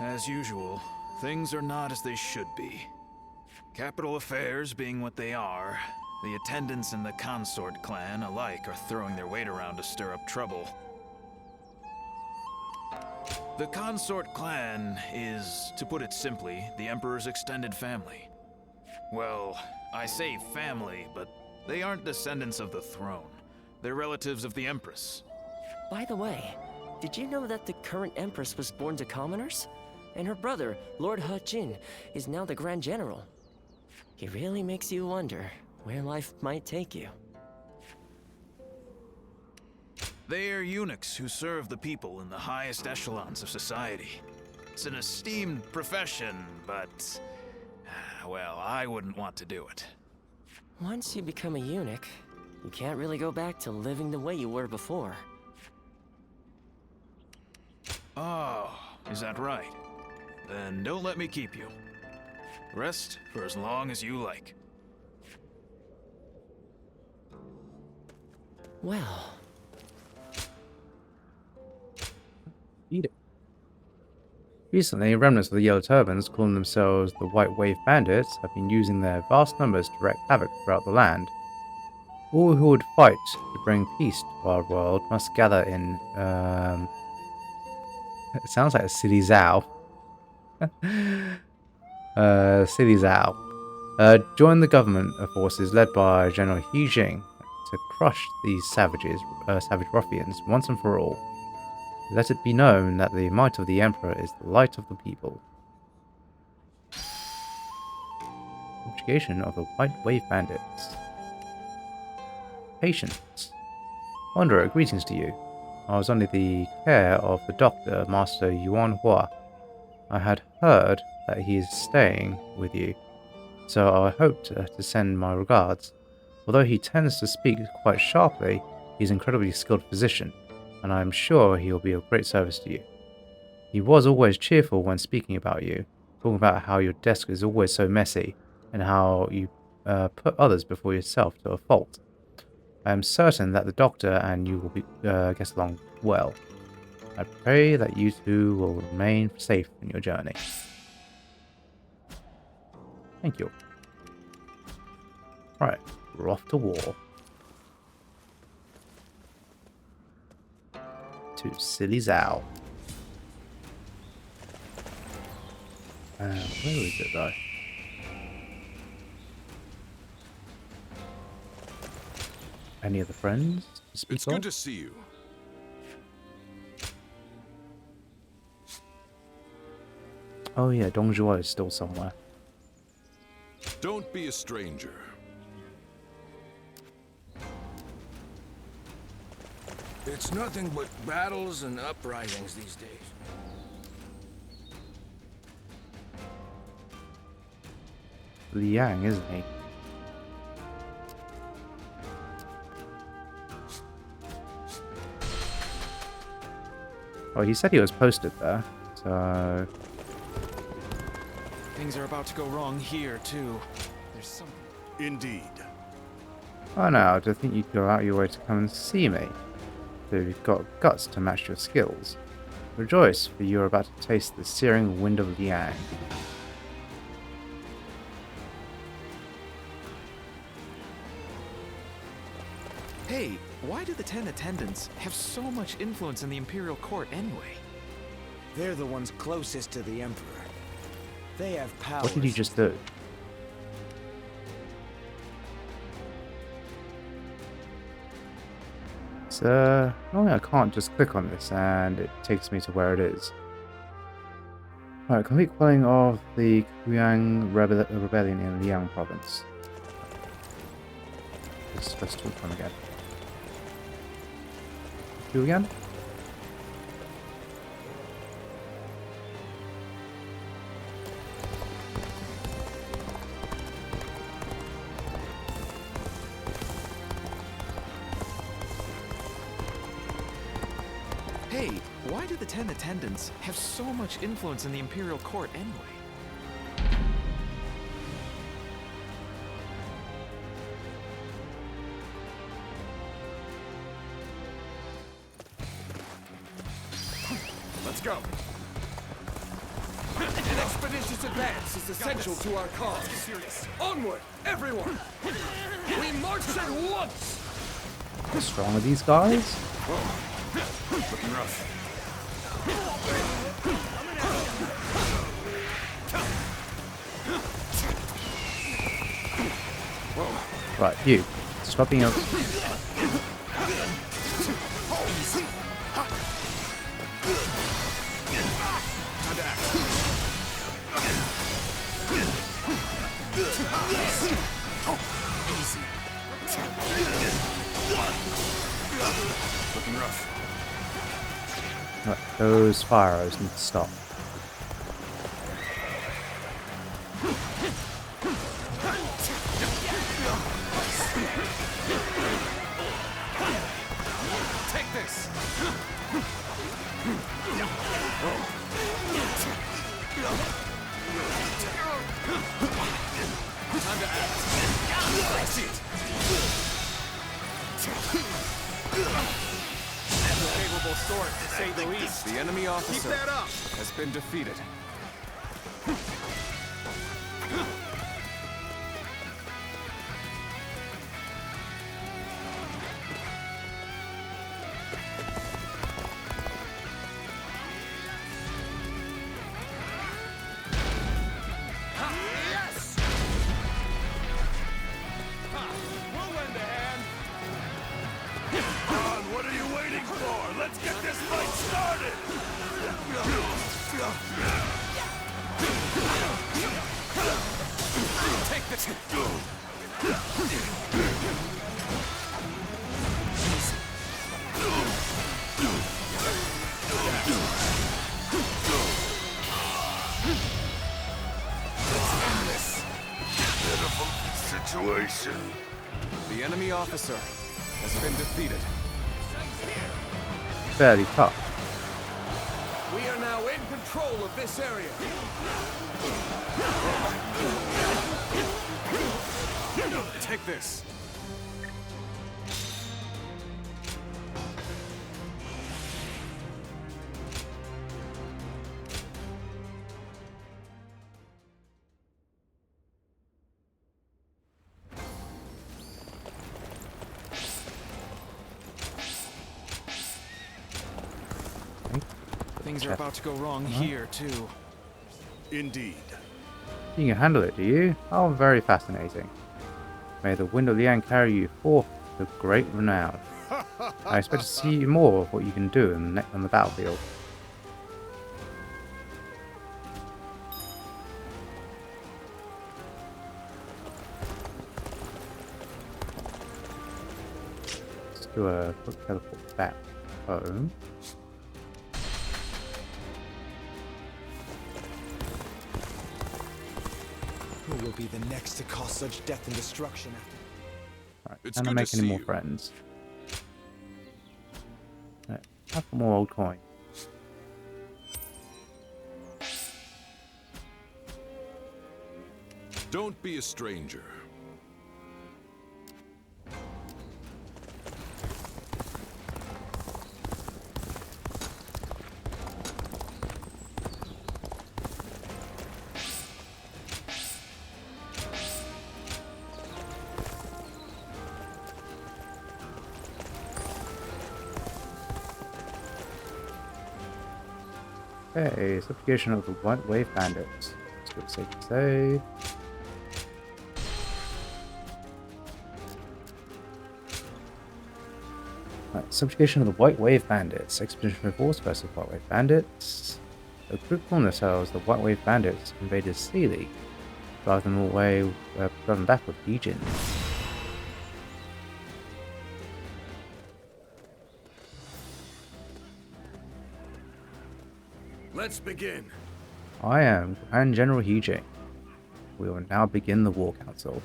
As usual, things are not as they should be. Capital affairs being what they are, the attendants in the consort clan alike are throwing their weight around to stir up trouble. The consort clan is, to put it simply, the Emperor's extended family. Well, I say family, but they aren't descendants of the throne. They're relatives of the Empress. By the way, did you know that the current Empress was born to commoners? And her brother, Lord He Jin, is now the Grand General. It really makes you wonder where life might take you. They are eunuchs who serve the people in the highest echelons of society. It's an esteemed profession, but... well, I wouldn't want to do it. Once you become a eunuch, you can't really go back to living the way you were before. Oh, is that right? Then don't let me keep you. Rest for as long as you like. Well... Eat it. Recently, remnants of the Yellow Turbans, calling themselves the White Wave Bandits, have been using their vast numbers to wreak havoc throughout the land. All who would fight to bring peace to our world must gather in, it sounds like a Sili Zhou. Sili Zhou. Join the government forces led by General He Jing to crush these savage ruffians once and for all. Let it be known that the might of the Emperor is the light of the people. Subjugation of the White Wave Bandits. Patience. Wanderer, greetings to you. I was under the care of the doctor, Master Yuan Hua. I had heard that he is staying with you, so I hoped to send my regards. Although he tends to speak quite sharply, he is an incredibly skilled physician, and I am sure he will be of great service to you. He was always cheerful when speaking about you, talking about how your desk is always so messy, and how you put others before yourself to a fault. I am certain that the doctor and you will get along well. I pray that you two will remain safe in your journey. Thank you. Right, we're off to war. To Sili Zhou. Where is it though? Any other friends to speak It's of? good to see you. Oh yeah, Dong Zhuo is still somewhere. Don't be a stranger. It's nothing but battles and uprisings these days. Liang, isn't he? Oh, he said he was posted there, so... Things are about to go wrong here, too. There's something... Indeed. Oh no, I don't think you'd go out your way to come and see me. So you've got guts to match your skills. Rejoice, for you are about to taste the searing wind of Liang. Hey, why do the 10 attendants have so much influence in the Imperial Court anyway? They're the ones closest to the Emperor. They have power. What did you just do? So, normally I can't just click on this and it takes me to where it is. Alright, complete quelling of the Yang Rebellion in Liang province. Let's talk to them again. Do again? Hey, why do the 10 attendants have so much influence in the Imperial Court anyway? Let's go. An expeditious advance is essential to our cause. Onward, everyone! We march at once! How strong are these guys? Looking rough. Right, you. Stop being up. Looking rough. Right, those fire arrows need to stop. Take this! Time to act. I see it. Favorable sword, to say the least. The enemy officer Keep that up. has been defeated. Yes! We'll lend a hand. Come on, what are you waiting for? Let's get this fight started! Take this. Pitiful situation. The enemy officer has been defeated. Fairly tough. We are now in control of this area. Take this. Things are about to go wrong here, too. Indeed. You can handle it, do you? Oh, very fascinating. May the wind of Liang carry you forth to great renown. I expect to see more of what you can do on the battlefield. Let's do a quick teleport back home. Who will be the next to cause such death and destruction after? Right, can I make any more friends? Right, have more old coin. Don't be a stranger. Okay, subjugation of the White Wave Bandits. That's what it's safe to say. Right, subjugation of the White Wave Bandits. Expeditionary force versus White Wave Bandits. A group calling themselves the White Wave Bandits invaded Sili, driving back with Jian. Let's begin. I am Grand General Jing. We will now begin the War Council.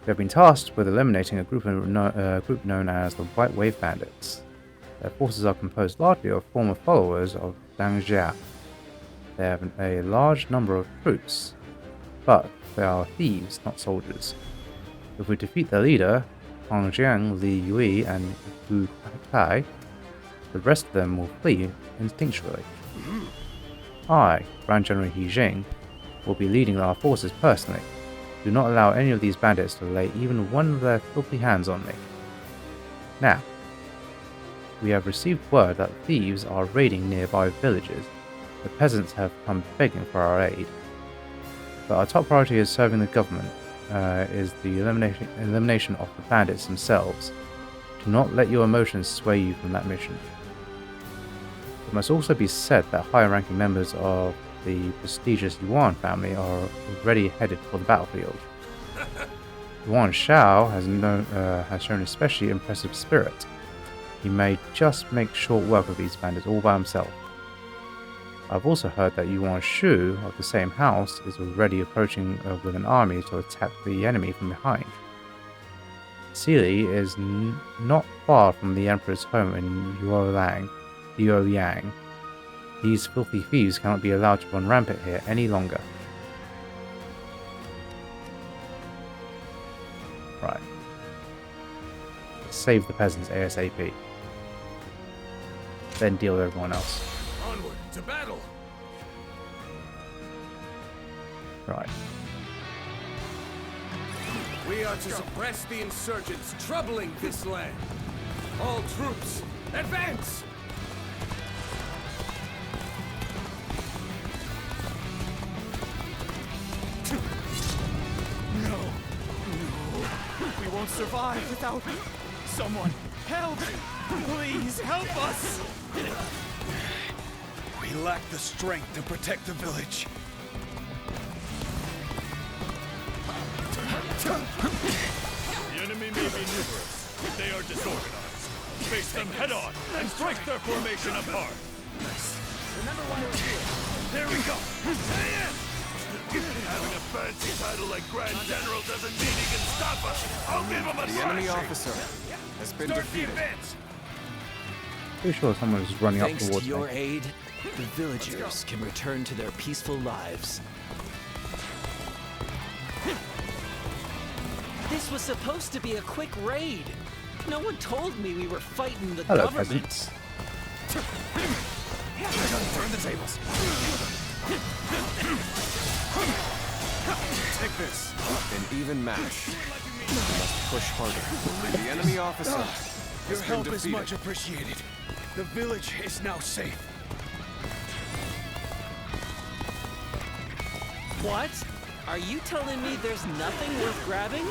We have been tasked with eliminating a group known as the White Wave Bandits. Their forces are composed largely of former followers of Zhang Jia. They have a large number of troops, but they are thieves, not soldiers. If we defeat their leader, Huang Jiang, Li Yui, and Hu Tai, the rest of them will flee instinctually. I, Grand General Jing, will be leading our forces personally. Do not allow any of these bandits to lay even one of their filthy hands on me. Now, we have received word that thieves are raiding nearby villages. The peasants have come begging for our aid. But our top priority is serving the government, is the elimination of the bandits themselves. Do not let your emotions sway you from that mission. It must also be said that higher-ranking members of the prestigious Yuan family are already headed for the battlefield. Yuan Shao has shown especially impressive spirit. He may just make short work of these bandits all by himself. I've also heard that Yuan Shu of the same house is already approaching with an army to attack the enemy from behind. Sili is not far from the Emperor's home in Liang. These filthy thieves cannot be allowed to run rampant here any longer. Right. Save the peasants ASAP. Then deal with everyone else. Onward to battle. Right. We are to suppress the insurgents troubling this land. All troops, advance! We won't survive without someone. Help! Please help us! We lack the strength to protect the village. The enemy may be numerous, but they are disorganized. Face them head on and break their formation apart. Remember why we're here. There we go. Having a fancy title like Grand General doesn't mean he can stop us. I'll give him a The enemy officer has been defeated. Pretty sure someone is running up towards me. Thanks to your aid, the villagers can return to their peaceful lives. This was supposed to be a quick raid. No one told me we were fighting the government. Peasants. Turn the tables. Take this. An even match. We must push harder. The enemy officer Your has help been is defeated. much appreciated. The village is now safe. What? Are you telling me there's nothing worth grabbing?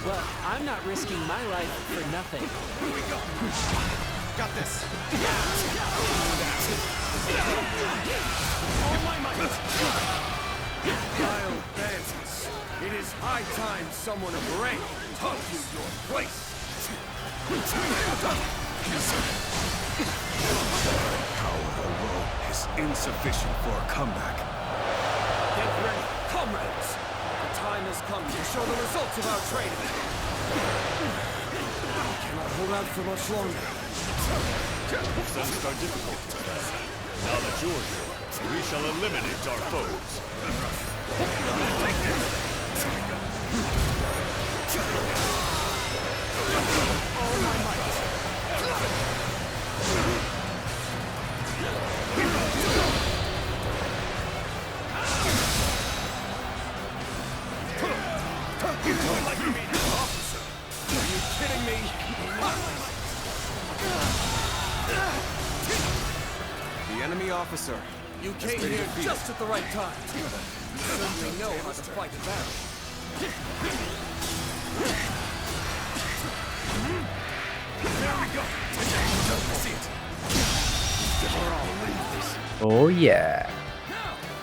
Well, I'm not risking my life for nothing. Here we go. Got this. All my might. Vile bandits. It is high time someone of rank taught you your place. Power alone is insufficient for a comeback. Get ready, comrades. The time has come to show the results of our training. We cannot hold out for much longer. We've sensed our difficulties. Now that you're here, we shall eliminate our foes. The enemy officer. You came here just at the right time. You certainly know how to fight a battle. There we go. See it. Oh yeah.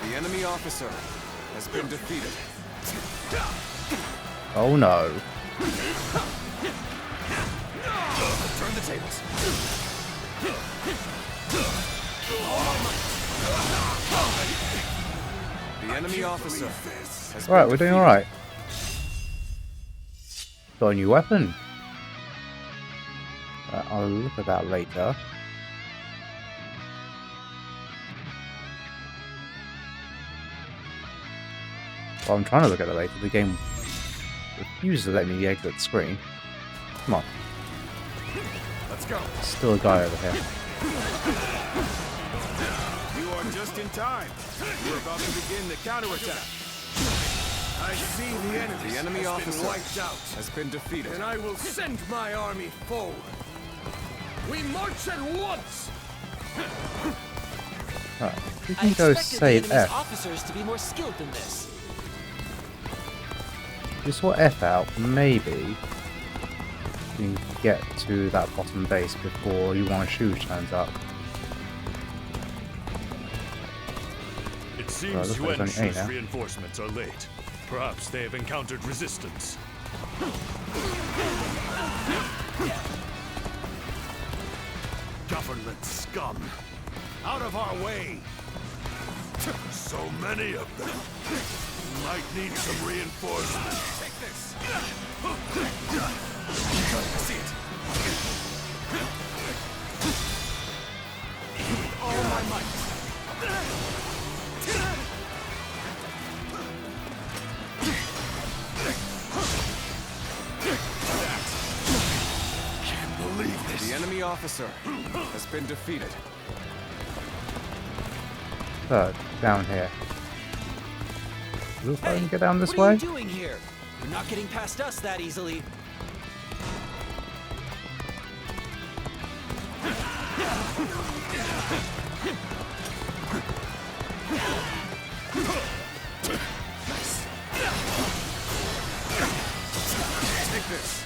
The enemy officer has been defeated. Oh no. Turn the tables. The enemy officer has Alright, we're doing alright. Got a new weapon. I'll look at that later. Well, I'm trying to look at it later. The game refuses to let me exit the screen. Come on. Let's go. Still a guy over here. You are just in time. We're about to begin the counterattack. I see the enemy. The enemy officer wiped out. has been defeated. And I will send my army forward. We march at once. Alright, we can go save F. Officers to be more skilled than this. We sort F out, maybe you can get to that bottom base before Yuan Shu turns up. It seems Yuan Yuan Shu's Shu's reinforcements are late. Perhaps they have encountered resistance. Government scum! Out of our way! So many of them! Might need some reinforcement. Take this. See it. All my might. Can't believe this. The enemy officer has been defeated. So, down here. We'll try and get down this What way. are you doing here? You're not getting past us that easily. Take this.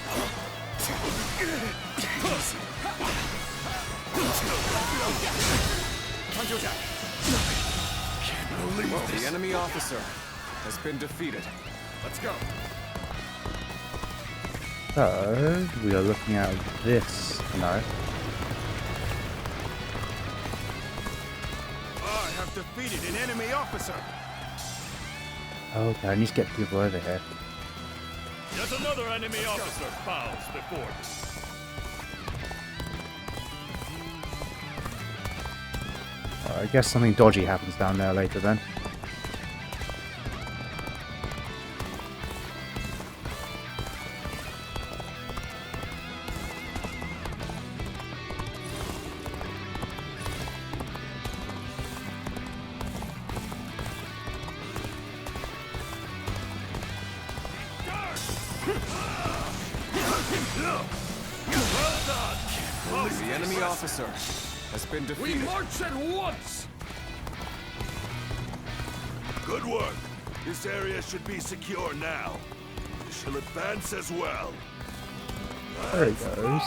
Counter attack. Can't believe this. The enemy officer has been defeated. Let's go. So, we are looking at this. No. I have defeated an enemy officer. Okay, I need to get people over here. Yet another enemy officer bows before me. I guess something dodgy happens down there later then. The enemy officer has been defeated. We march at once! Good work. This area should be secure now. We shall advance as well. There he goes.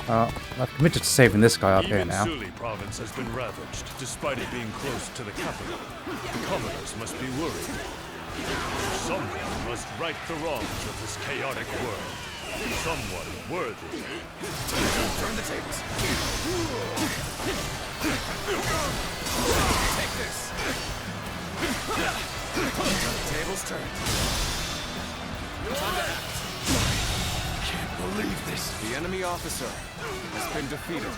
I've committed to saving this guy up here now. Even Sili province has been ravaged, despite it being close to the capital. The commoners must be worried. Someone must right the wrongs of this chaotic world. Someone worthy. Turn the tables. Take this. Tables turned. Time to act. Can't believe this. The enemy officer has been defeated.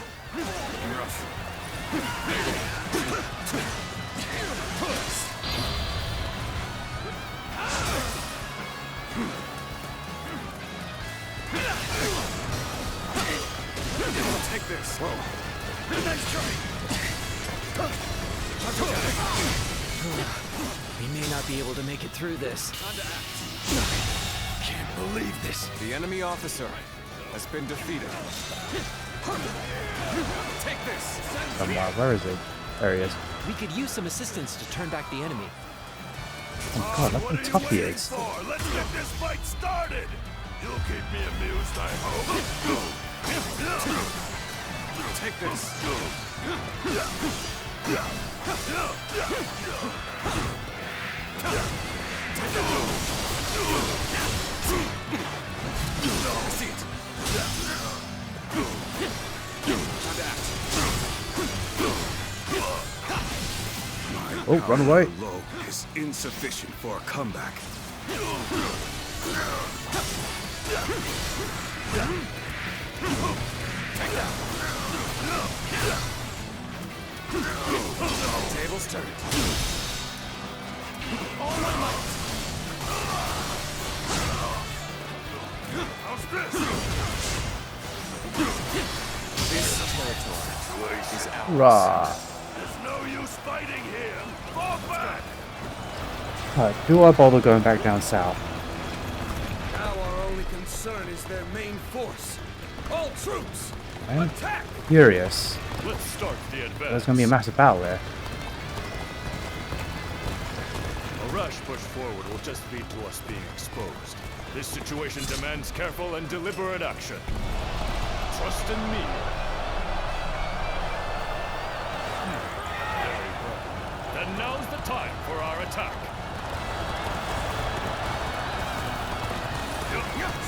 Take this. Whoa. Nice try. We may not be able to make it through this. Can't believe this. The enemy officer has been defeated. Take this. Somewhere. Where is he? There he is. We could use some assistance to turn back the enemy. Oh god, look how tough he is. Let's get this fight started. You'll keep me amused, I hope. Take this. See it. Oh, run away. Low is insufficient for a comeback. Tables turned. All my might. How's this? This territory is ours. Rah. There's no use fighting here. Fall back. Alright, do I bother going back down south? Now our only concern is their main force. All troops, I'm attack! furious. Let's start the advance. There's going to be a massive battle there. A rash push forward will just lead to us being exposed. This situation demands careful and deliberate action. Trust in me. Very well. Then now's the time for our attack.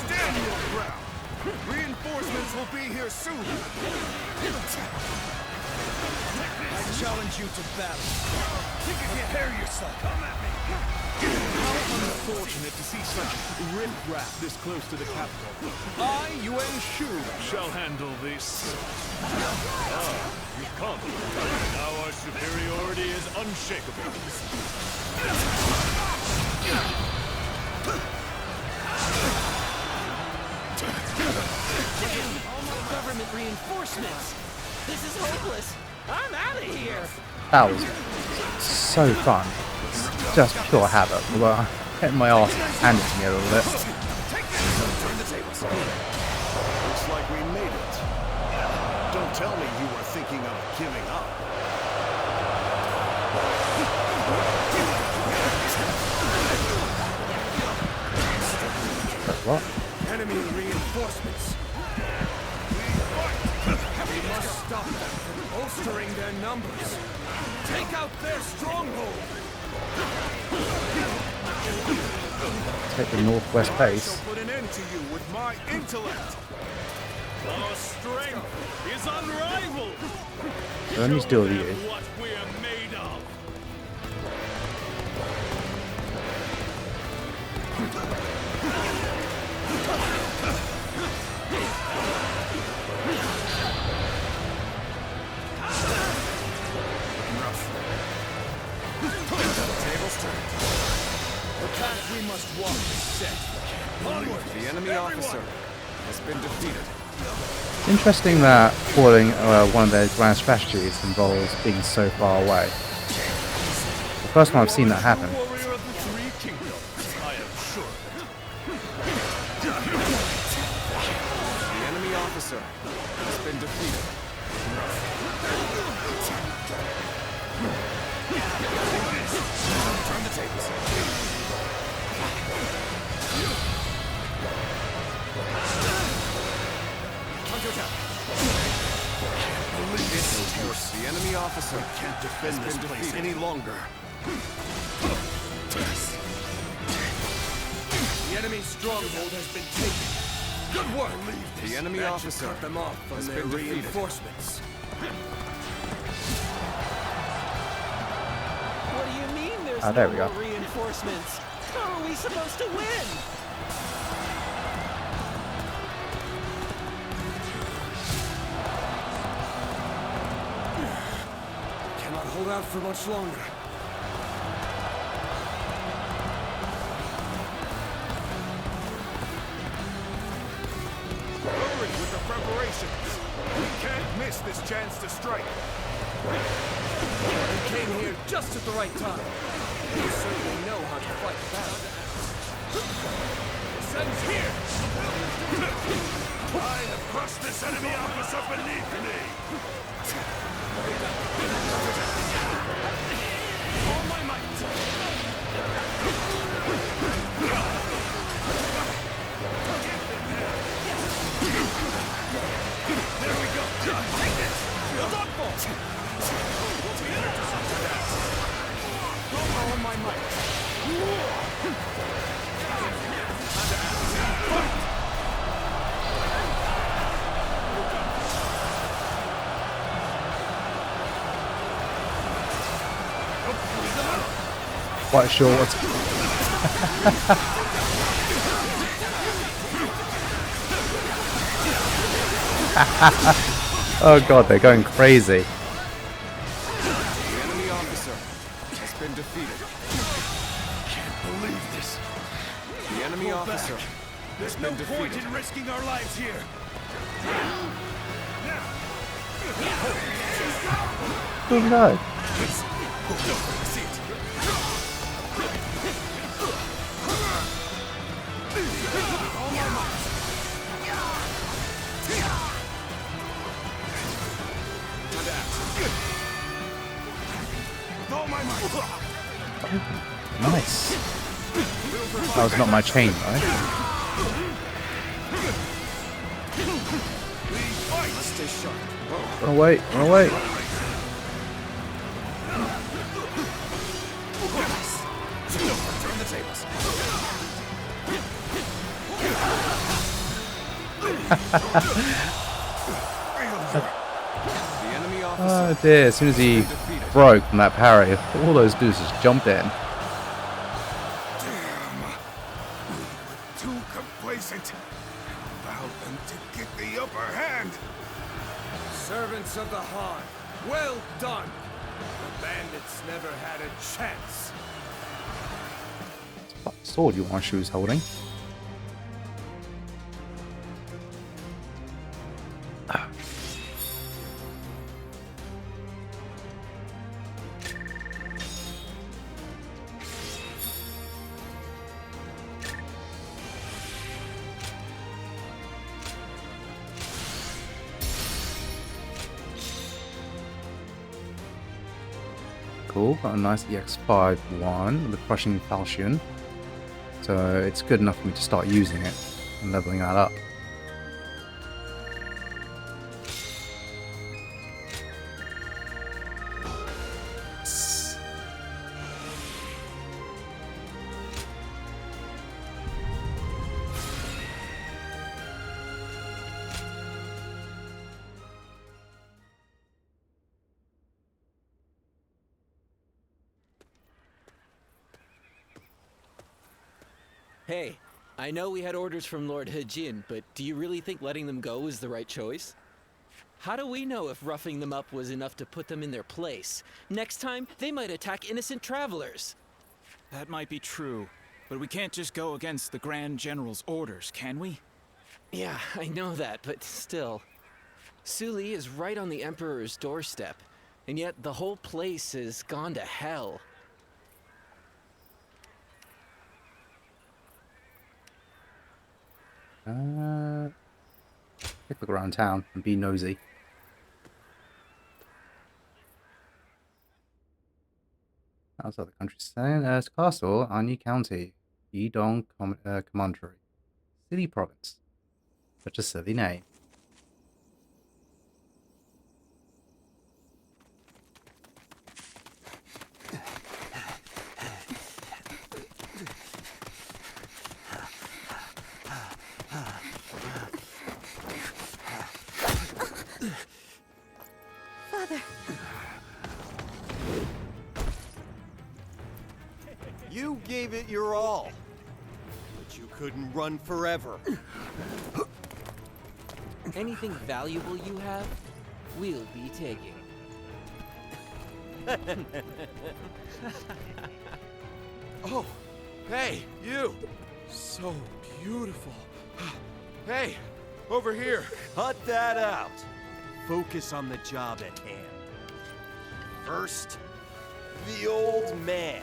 Stand your ground. Reinforcements will be here soon. I challenge you to battle. Prepare yourself. Come at me. How unfortunate to see such riffraff this close to the capital. I, Yuan Shu, shall handle this. Ah, you've come. Now our superiority is unshakable. Government reinforcements! This is hopeless! I'm out of here! That was so fun. It's just pure havoc. Well, getting my ass handed to me a little bit. Looks like we made it. Don't tell me you were thinking of giving up. What? Enemy reinforcements. We must stop them from bolstering their numbers. Take out their stronghold. Take the northwest base. I shall put an end to you with my intellect. Our strength is unrivaled. Let me steal you. What we're made of. Tables turned. The path we must walk is set. Onward! The enemy officer has been defeated. It's interesting that following one of their grand strategies involves being so far away. The first time I've seen that happen. Warrior of the Three Kingdoms, I am sure. The enemy officer has been defeated. Turn the tables. The enemy officer Can't defend this place any longer. The enemy stronghold has been taken. Good work. The enemy That should officer cut them off from has their been defeated. reinforcements. What do you mean there's There no we go. more reinforcements? How are we supposed to win? hold out for much longer. Hurry with the preparations. We can't miss this chance to strike. You came here just at the right time. You certainly know how to fight back. Sends here! I have crushed this enemy officer beneath me! All my might! There we go! Take this! Dog ball! We'll be able to something else! All my might! Quite sure what's oh god, they're going crazy. The enemy officer has been defeated. Can't believe this. The enemy officer There's no point in risking our lives here. Oh no. Nice. That was not my chain, right? Stay sharp. Run away, run away. Turn the tables. Oh dear, as soon as he broke from that parry, all those dudes just jumped in. Too complacent. Allowed them to get the upper hand. Servants of the Han, well done. The bandits never had a chance. What sword you want shoes holding? Cool, got a nice EX5-1 with a crushing falchion. So it's good enough for me to start using it and leveling that up. Hey, I know we had orders from Lord He, but do you really think letting them go was the right choice? How do we know if roughing them up was enough to put them in their place? Next time, they might attack innocent travelers. That might be true, but we can't just go against the Grand General's orders, can we? Yeah, I know that, but still. Sili is right on the Emperor's doorstep, and yet the whole place has gone to hell. Take a look around town and be nosy. Outside the countryside, it's castle, Anyi County, Yidong Commandery, Sili Province. Such a silly name. Father. You gave it your all, but you couldn't run forever. Anything valuable you have, we'll be taking. Oh, hey, you! So beautiful. Hey, over here. Cut that out. Focus on the job at hand. First, the old man.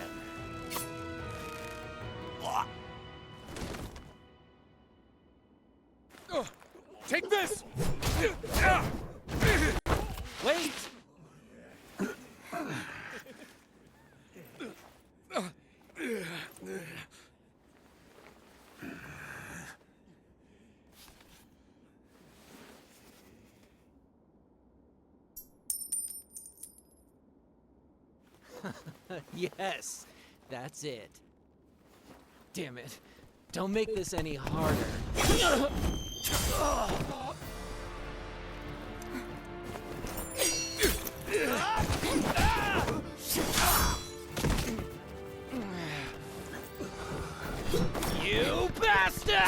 Take this! Wait! Yes, that's it. Damn it. Don't make this any harder. You bastard!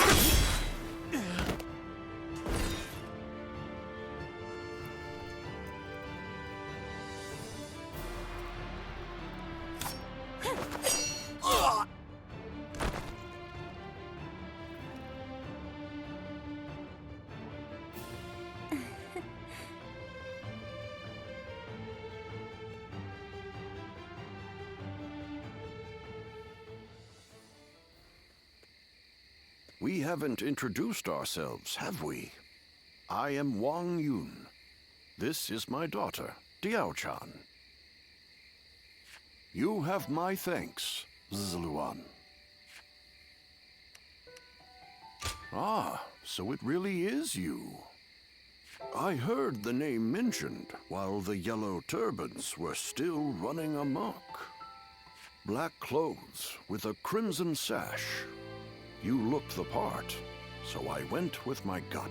We haven't introduced ourselves, have we? I am Wang Yun. This is my daughter, Diao-chan. You have my thanks, Zluan. Ah, so it really is you. I heard the name mentioned while the Yellow Turbans were still running amok. Black clothes with a crimson sash. You looked the part, so I went with my gut.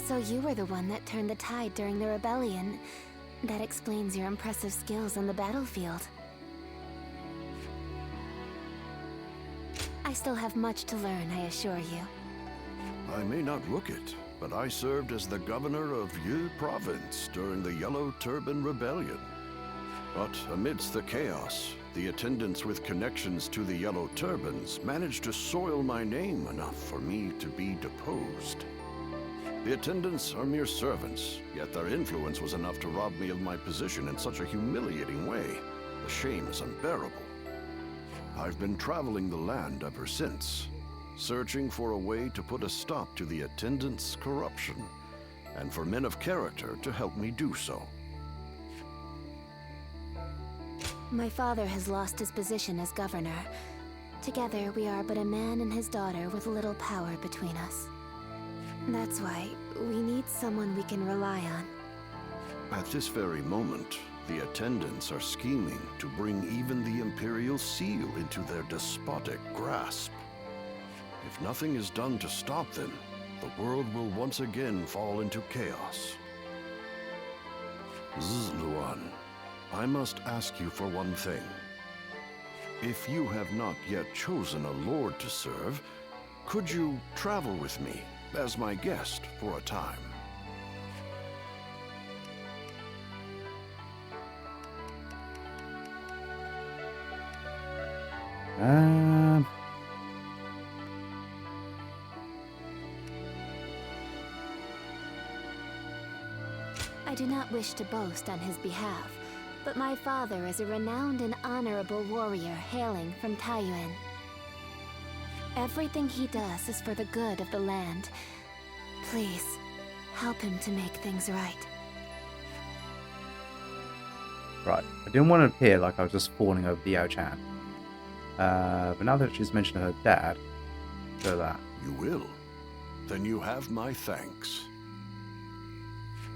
So you were the one that turned the tide during the rebellion. That explains your impressive skills on the battlefield. I still have much to learn, I assure you. I may not look it, but I served as the governor of Yi province during the Yellow Turban Rebellion. But amidst the chaos, the attendants with connections to the Yellow Turbans managed to soil my name enough for me to be deposed. The attendants are mere servants, yet their influence was enough to rob me of my position in such a humiliating way. The shame is unbearable. I've been traveling the land ever since, searching for a way to put a stop to the attendants' corruption, and for men of character to help me do so. My father has lost his position as governor. Together, we are but a man and his daughter with little power between us. That's why we need someone we can rely on. At this very moment, the attendants are scheming to bring even the Imperial Seal into their despotic grasp. If nothing is done to stop them, the world will once again fall into chaos. Zluan, I must ask you for one thing. If you have not yet chosen a lord to serve, could you travel with me as my guest for a time? I do not wish to boast on his behalf, but my father is a renowned and honorable warrior hailing from Taiyuan. Everything he does is for the good of the land. Please, help him to make things right. Right, I didn't want to appear like I was just fawning over Diao-chan. But now that she's mentioned her dad, do that. You will? Then you have my thanks.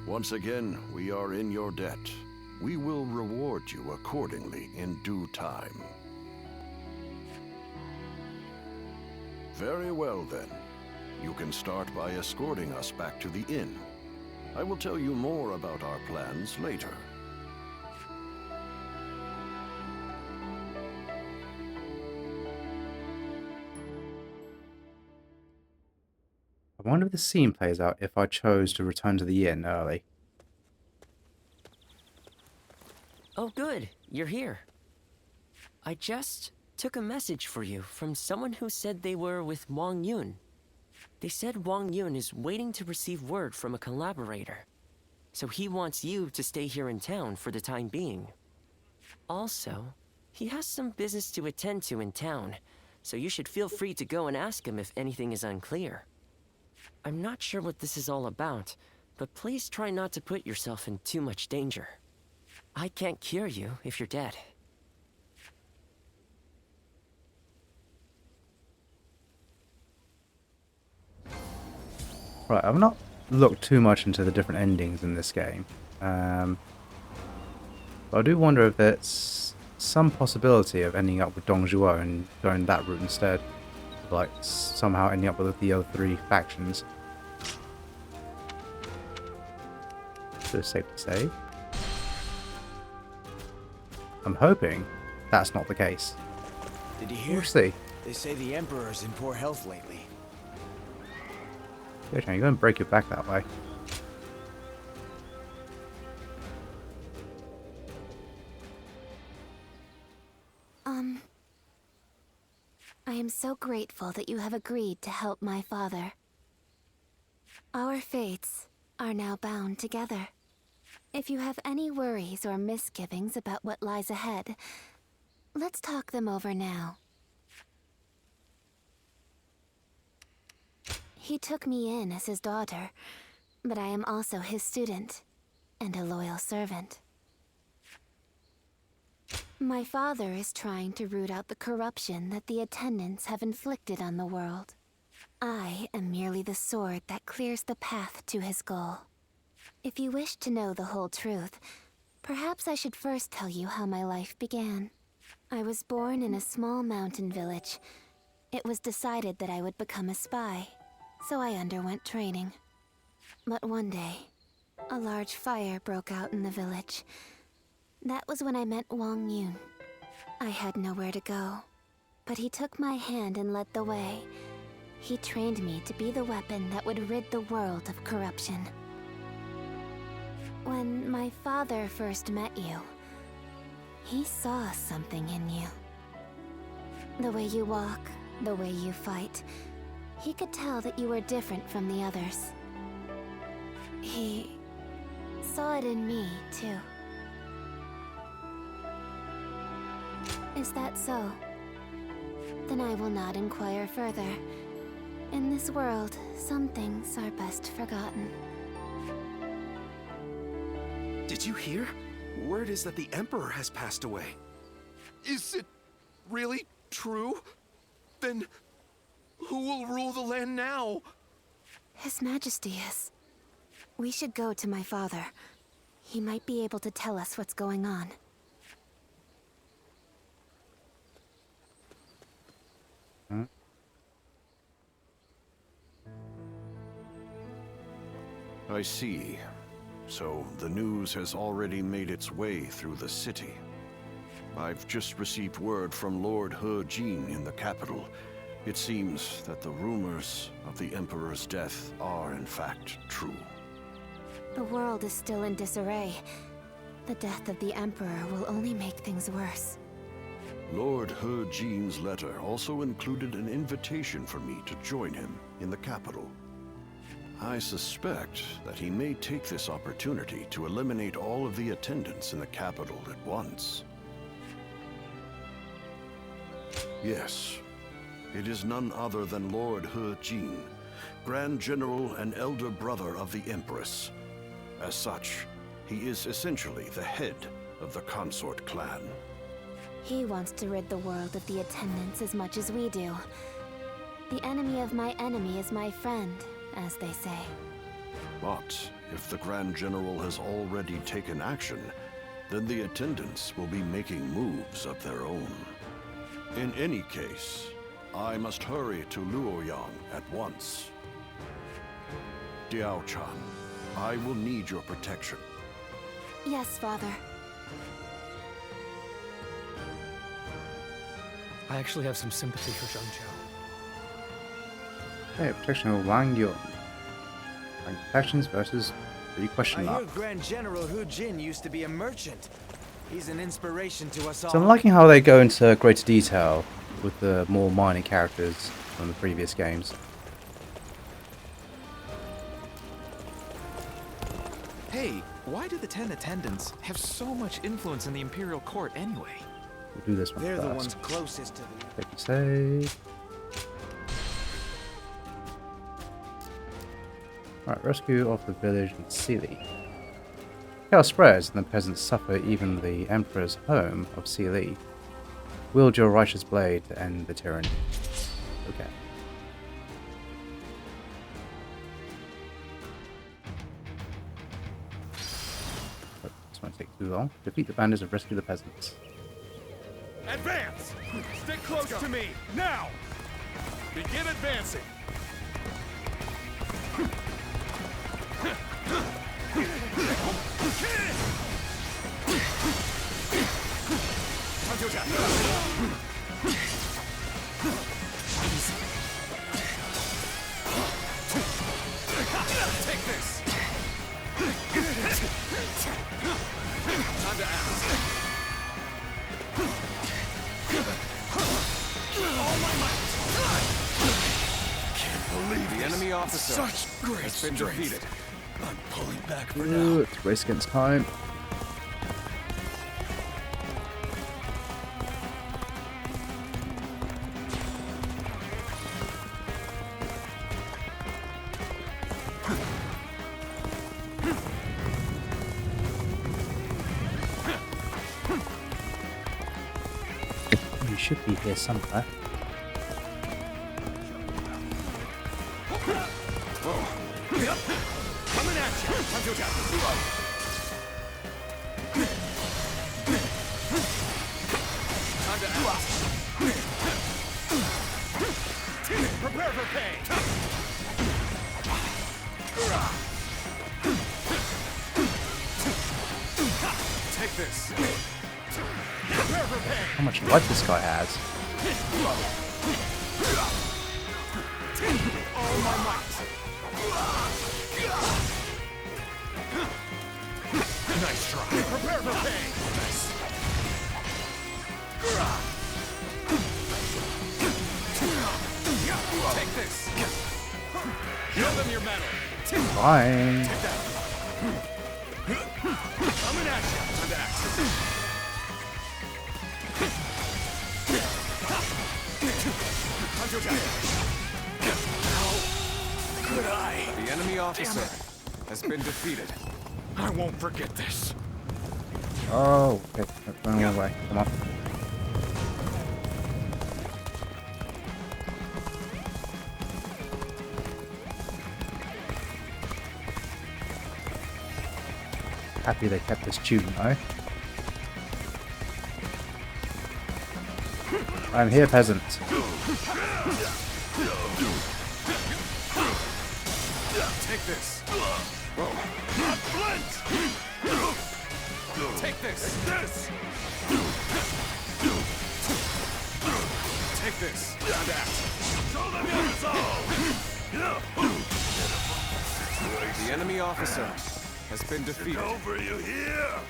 Once again, we are in your debt. We will reward you accordingly in due time. Very well then. You can start by escorting us back to the inn. I will tell you more about our plans later. I wonder if the scene plays out if I chose to return to the inn early. Oh good, you're here. I just took a message for you from someone who said they were with Wang Yun. They said Wang Yun is waiting to receive word from a collaborator. So he wants you to stay here in town for the time being. Also, he has some business to attend to in town, so you should feel free to go and ask him if anything is unclear. I'm not sure what this is all about, but please try not to put yourself in too much danger. I can't cure you if you're dead. Right, I've not looked too much into the different endings in this game. But I do wonder if there's some possibility of ending up with Dong Zhuo and going that route instead. Like, somehow ending up with the other 3 factions. So it's safe to say. I'm hoping that's not the case. Did you hear? We'll see. They say the Emperor's in poor health lately. Yeah, you're going to break your back that way. I am so grateful that you have agreed to help my father. Our fates are now bound together. If you have any worries or misgivings about what lies ahead, let's talk them over now. He took me in as his daughter, but I am also his student and a loyal servant. My father is trying to root out the corruption that the attendants have inflicted on the world. I am merely the sword that clears the path to his goal. If you wish to know the whole truth, perhaps I should first tell you how my life began. I was born in a small mountain village. It was decided that I would become a spy, so I underwent training. But one day, a large fire broke out in the village. That was when I met Wang Yun. I had nowhere to go, but he took my hand and led the way. He trained me to be the weapon that would rid the world of corruption. When my father first met you, he saw something in you. The way you walk, the way you fight, he could tell that you were different from the others. He saw it in me, too. Is that so? Then I will not inquire further. In this world, some things are best forgotten. Did you hear? Word is that the Emperor has passed away. Is it really true? Then who will rule the land now? His Majesty is. We should go to my father. He might be able to tell us what's going on. I see. So the news has already made its way through the city. I've just received word from Lord He Jin in the capital. It seems that the rumors of the Emperor's death are in fact true. The world is still in disarray. The death of the Emperor will only make things worse. Lord He Jin's letter also included an invitation for me to join him in the capital. I suspect that he may take this opportunity to eliminate all of the attendants in the capital at once. Yes, it is none other than Lord He Jin, Grand General and elder brother of the Empress. As such, he is essentially the head of the consort clan. He wants to rid the world of the attendants as much as we do. The enemy of my enemy is my friend, as they say. But if the Grand General has already taken action, then the attendants will be making moves of their own. In any case, I must hurry to Luoyang at once. Diao-chan, I will need your protection. Yes, Father. I actually have some sympathy for Zhang Zhou. Okay, protection of Wang Yun. Factions versus 3 question I hear mark. Grand General He Jin used to be a merchant. He's an inspiration to us all. So I'm liking how they go into greater detail with the more minor characters from the previous games. Hey, why do the 10 attendants have so much influence in the Imperial Court anyway? We'll do this one They're first. the ones closest to the... Take a save. Alright, rescue of the village in Sili. Chaos spreads and the peasants suffer even the Emperor's home of Sili. Wield your righteous blade to end the tyranny. Okay. Oh, this won't take too long. Defeat the bandits and rescue the peasants. Advance! Stick close to me, now! Begin advancing! Take this! Time to act. All my might! Can't believe the enemy officer such great has been strength. defeated. I'm pulling back for Ooh, now. it's race against time. You should be here somewhere. Coming at you! Time to attack! Time to act. Prepare for pain! Take this. Prepare for pain! How much life this guy has. All my might! Nice try. Prepare for pain! Nice. Take this. Show them your mettle. Fine. Take that. Coming at you. Time to act. Time to attack. How could I? The enemy officer has been defeated. I won't forget this. Oh, okay. Run away. Come on. Happy they kept this tune, though. I'm here, peasant. Take this. Whoa. Not flinch! Take this. Take this. Time to act. Show them your resolve! The enemy officer has been defeated. Over you here!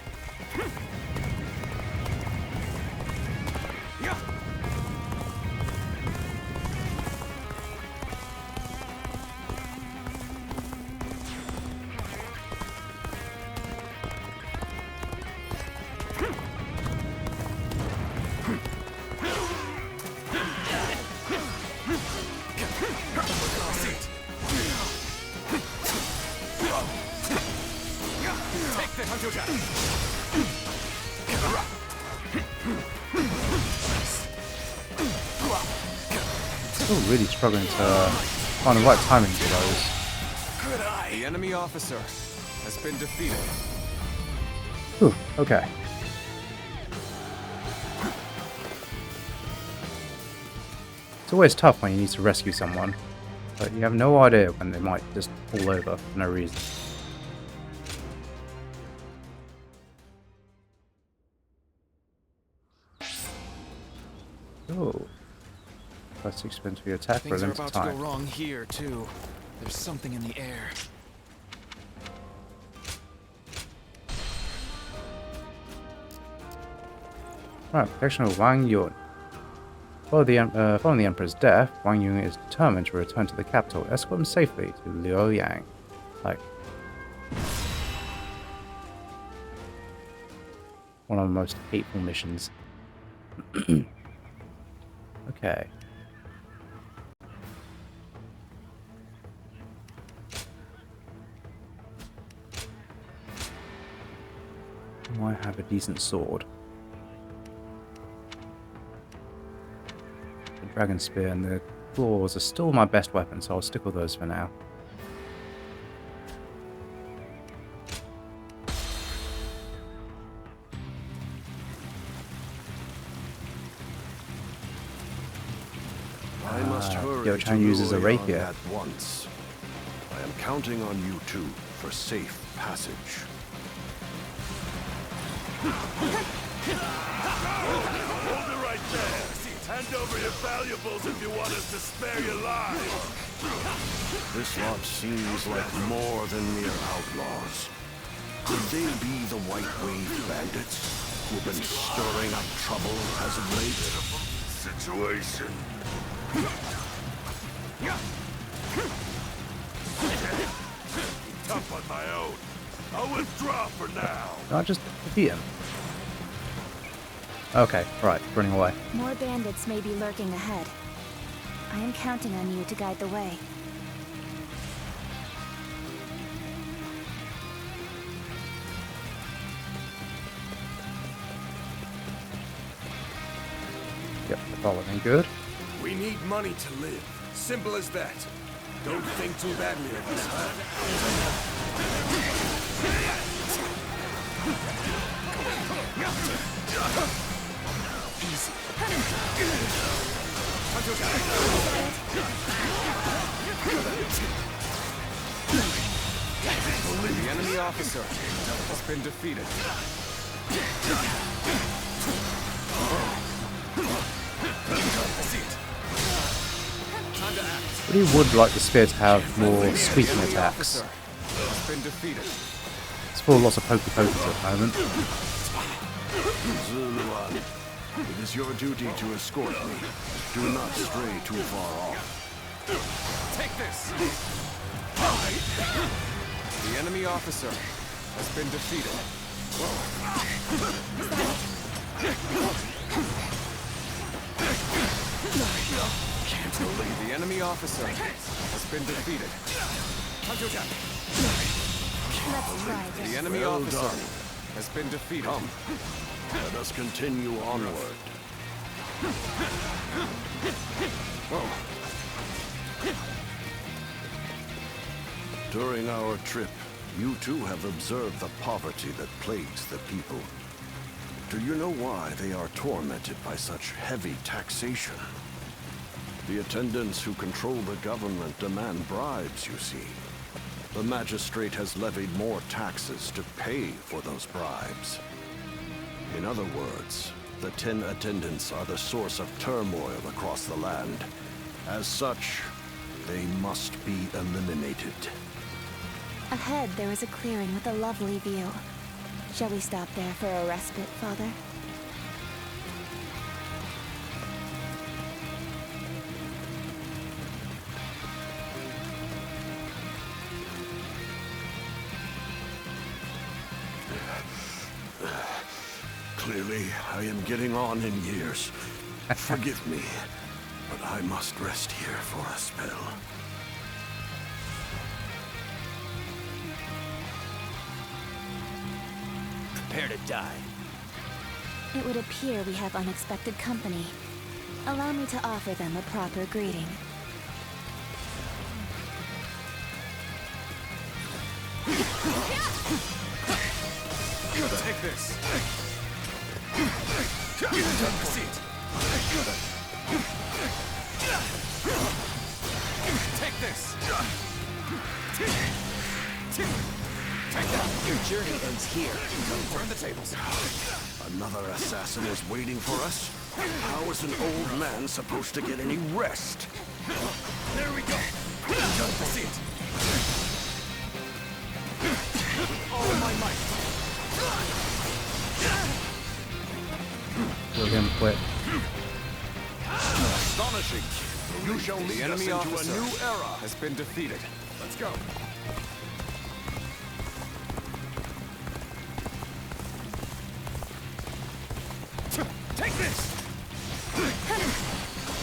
Still really struggling to find the right timing for those. The enemy officer has been defeated. Whew, okay. It's always tough when you need to rescue someone, but you have no idea when they might just fall over for no reason. Oh. Plus expend to your attack for a Things are limited about time. to go wrong here, too. There's something in the air. Right, protection of Wang Yun. Following the Emperor's death, Wang Yun is determined to return to the capital, escort him safely to Liang. Like, one of the most hateful missions. Okay. I have a decent sword. The dragon spear and the claws are still my best weapon, so I'll stick with those for now. I must hurry Diao to uses a Luoyang rapier. at once. I am counting on you two for safe passage. Hold it right there. Hand over your valuables if you want us to spare your lives. This lot seems like more than mere outlaws. Could they be the White Wave bandits who've been stirring up trouble as of late? Situation. Tough on my own. I'll withdraw for now. Can I just defeat him? Okay, right, running away. More bandits may be lurking ahead. I am counting on you to guide the way. Yep, that's all looking good. We need money to live. Simple as that. Don't think too badly of us, Easy. The enemy officer has been defeated. But he would like the spear to have more squeaking attacks. Has been defeated. It's full of lots of pokey pokies at the moment. Zuluan, it is your duty to escort me. Do not stray too far off. Take this! The enemy officer has been defeated. Can't believe the enemy officer has been defeated. Let's try this. The enemy Well officer done. has been defeated. Come, let us continue onward. During our trip, you too have observed the poverty that plagues the people. Do you know why they are tormented by such heavy taxation? The attendants who control the government demand bribes, you see. The magistrate has levied more taxes to pay for those bribes. In other words, the 10 attendants are the source of turmoil across the land. As such, they must be eliminated. Ahead, there is a clearing with a lovely view. Shall we stop there for a respite, Father? Clearly, I am getting on in years. Forgive me, but I must rest here for a spell. Prepare to die. It would appear we have unexpected company. Allow me to offer them a proper greeting. Take this. Take this. Take that. Your journey ends here. Turn the tables. Another assassin is waiting for us? How is an old man supposed to get any rest? There we go. See it. All my might. Kill him quick. Astonishing! You shall lead The enemy us into officer a new era. has been defeated. Let's go. Take this!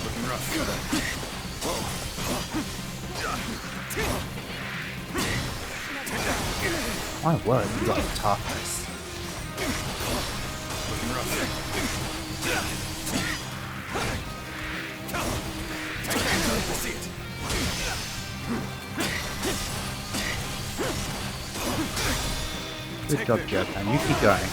Looking rough. My word, you got toughness. Looking rough. See it. Good job, Joe, and you keep going.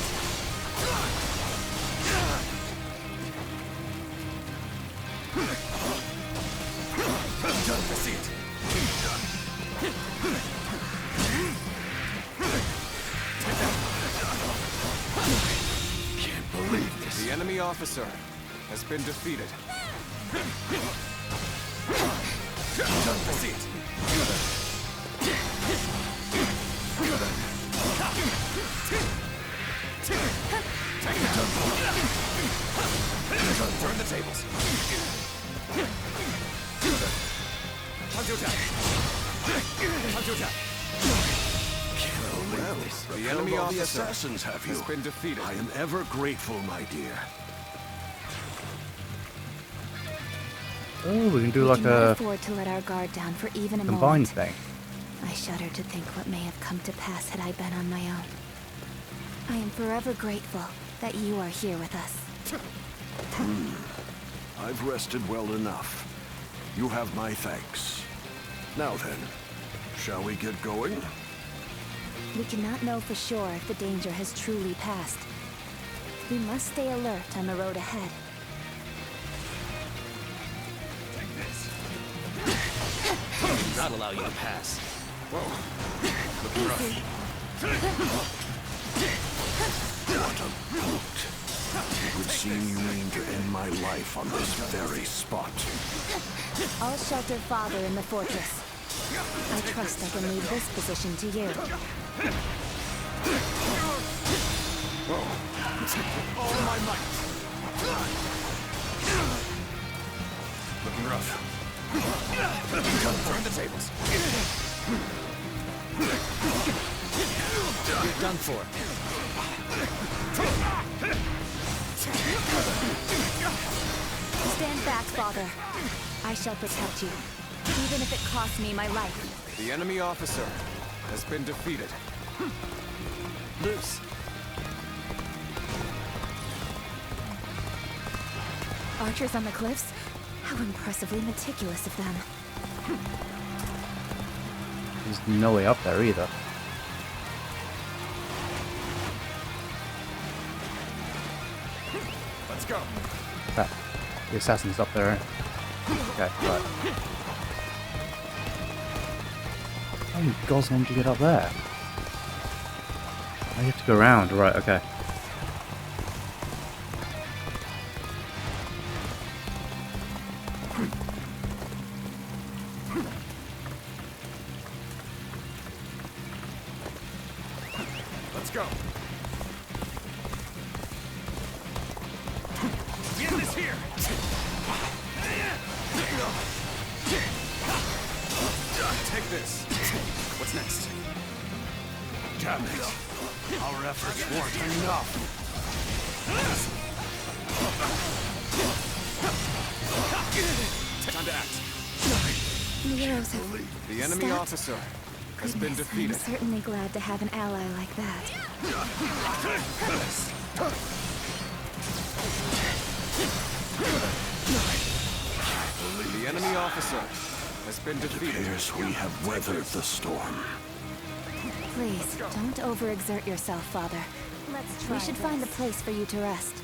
See it. Can't believe this. The enemy officer has been defeated. See it. Turn the tables. Time to attack. Time to attack. The enemy All the officer assassins have has you. been defeated. I am ever grateful, my dear. Oh, we can do We like cannot a afford to let our guard down for even a combined moment. thing. I shudder to think what may have come to pass had I been on my own. I am forever grateful that you are here with us. I've rested well enough. You have my thanks. Now then, shall we get going? We cannot know for sure if the danger has truly passed. We must stay alert on the road ahead. Not allow you to pass. Whoa. Looking rough. What a brute. It would seem you mean to end my life on this very spot. I'll shelter Father in the fortress. I trust I can leave this position to you. Whoa. All my might. Looking rough. Turn the tables. You're done for. Stand back, Father. I shall protect you, even if it costs me my life. The enemy officer has been defeated. Loose. Archers on the cliffs? How impressively meticulous of them. There's no way up there either. Let's go. Crap. The assassin's up there. Okay, right. How in God's name did you get up there? I have to go around, right, okay. Let's go. Get this here! Take this. What's next? Damn it. Our efforts weren't enough. Time to act. The arrows have The enemy stopped. officer has been Goodness, defeated. I'm certainly glad to have an ally like that. The enemy officer has been defeated. It appears we have weathered the storm. Please, don't overexert yourself, Father. We should find a place for you to rest.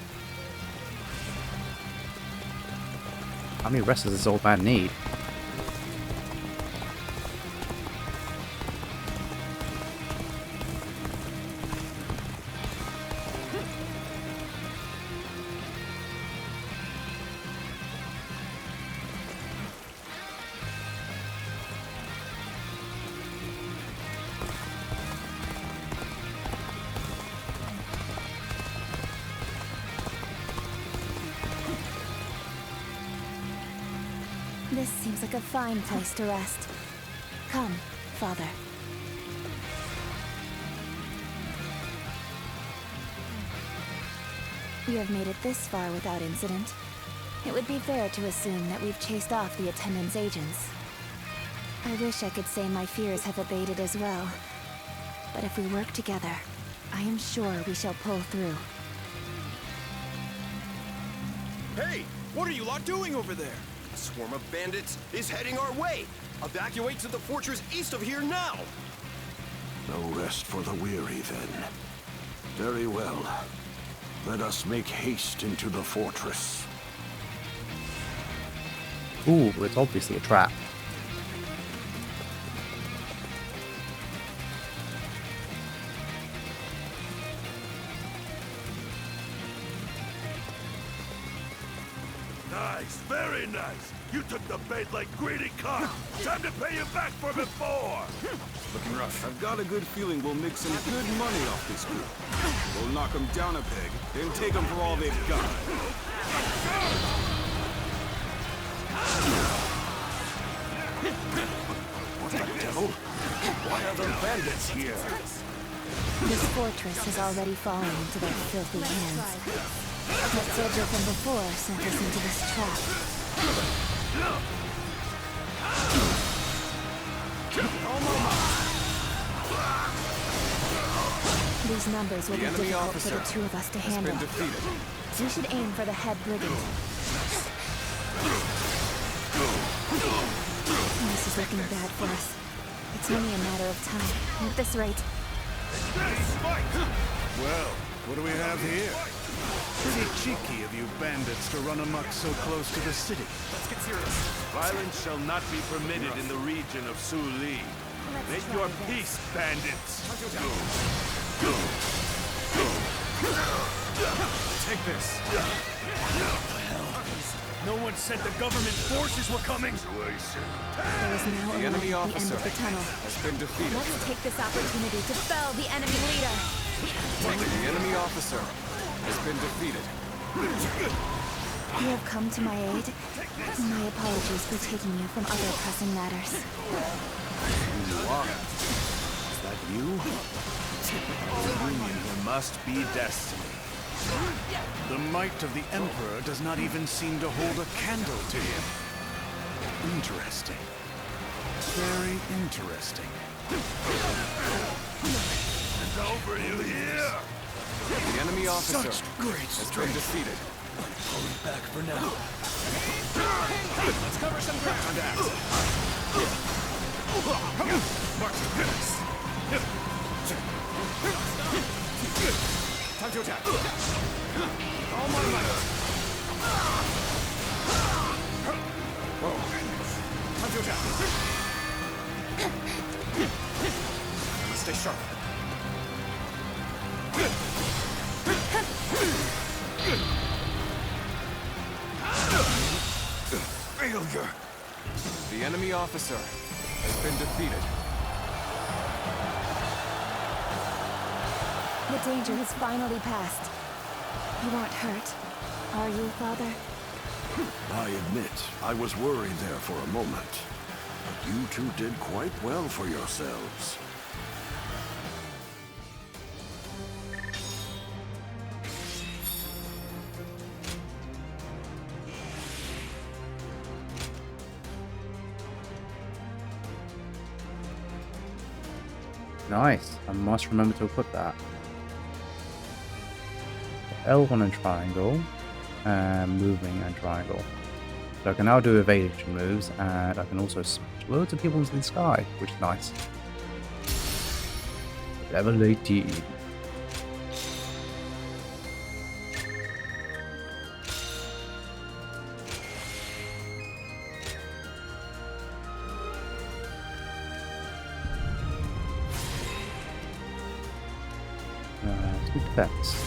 How many rest does this old man need? This seems like a fine place to rest. Come, Father. We have made it this far without incident. It would be fair to assume that we've chased off the attendant's agents. I wish I could say my fears have abated as well. But if we work together, I am sure we shall pull through. Hey! What are you lot doing over there? A swarm of bandits is heading our way! Evacuate to the fortress east of here now! No rest for the weary, then. Very well. Let us make haste into the fortress. Ooh, it's obviously a trap. Nice, very nice. You took the bait like greedy cock. Time to pay you back for before. Looking rough. I've got a good feeling we'll make some good money off this group. We'll knock them down a peg, then take them for all they've got. What the devil? Why are there bandits here? This fortress has already fallen into their filthy hands. That soldier from before sent us into this trap. These numbers will be difficult for the two of us to handle. We should aim for the head brigand. This is looking bad for us. It's only a matter of time. At this rate. Well, what do we have here? Pretty cheeky of you bandits to run amok so close to the city. Let's get serious. Violence shall not be permitted in the region of Sili. Make your peace, bandits. Take this. No one said the government forces were coming. There is now a enemy light at the end officer of the tunnel. has been defeated. Let's take this opportunity to fell the enemy leader. The enemy officer has been defeated. You have come to my aid. My apologies for taking you from other pressing matters. You are? Is that you? The Union here must be destiny. The might of the Emperor does not even seem to hold a candle to him. Interesting. Very interesting. It's over, you hear? The enemy officer Such great has been defeated. Pulling back for now. Let's cover some ground. March to finish. Time to attack. All my might. Time to attack. Let's stay sharp. Failure. The enemy officer has been defeated. The danger has finally passed. You aren't hurt, are you, Father? I admit, I was worried there for a moment. But you two did quite well for yourselves. Nice. I must remember to equip that. L1 and triangle, and moving and triangle. So I can now do evasion moves, and I can also smash loads of people into the sky, which is nice. Level 18. Let's do defense.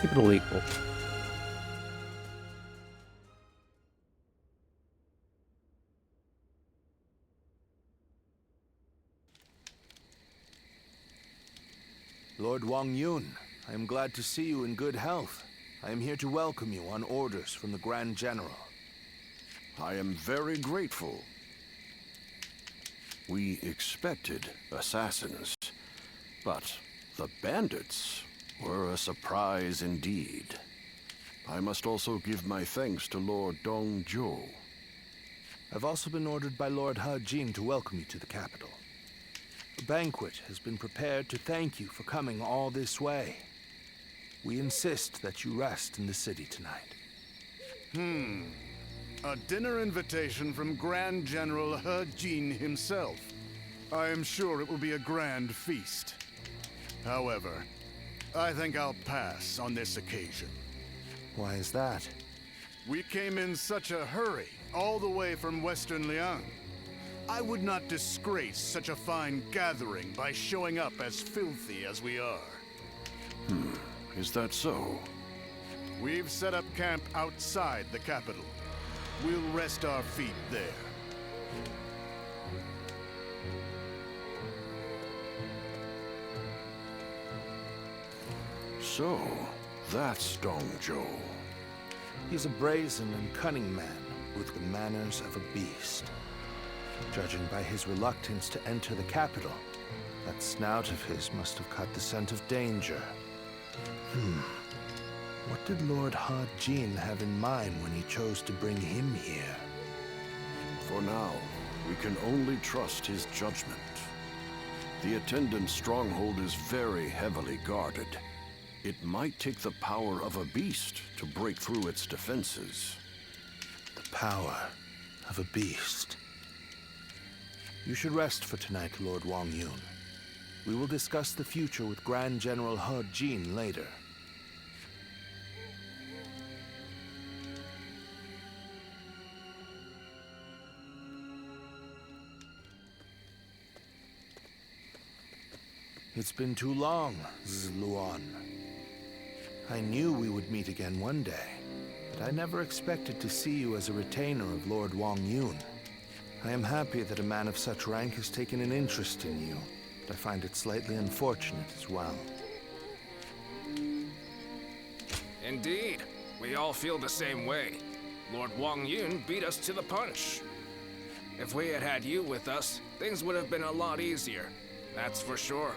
Keep it all equal. Lord Wang Yun, I am glad to see you in good health. I am here to welcome you on orders from the Grand General. I am very grateful. We expected assassins, but the bandits were a surprise indeed. I must also give my thanks to Lord Dong Zhou. I've also been ordered by Lord He Jin to welcome you to the capital. A banquet has been prepared to thank you for coming all this way. We insist that you rest in the city tonight. A dinner invitation from Grand General He Jin himself. I am sure it will be a grand feast. However, I think I'll pass on this occasion. Why is that? We came in such a hurry, all the way from Western Liang. I would not disgrace such a fine gathering by showing up as filthy as we are. Is that so? We've set up camp outside the capital. We'll rest our feet there. So, that's Dong Zhou. He's a brazen and cunning man with the manners of a beast. Judging by his reluctance to enter the capital, that snout of his must have caught the scent of danger. What did Lord He Jin have in mind when he chose to bring him here? For now, we can only trust his judgment. The attendant's stronghold is very heavily guarded. It might take the power of a beast to break through its defenses. The power of a beast. You should rest for tonight, Lord Wang Yun. We will discuss the future with Grand General He Jin later. It's been too long, Zluan. I knew we would meet again one day, but I never expected to see you as a retainer of Lord Wang Yun. I am happy that a man of such rank has taken an interest in you, but I find it slightly unfortunate as well. Indeed. We all feel the same way. Lord Wang Yun beat us to the punch. If we had had you with us, things would have been a lot easier. That's for sure.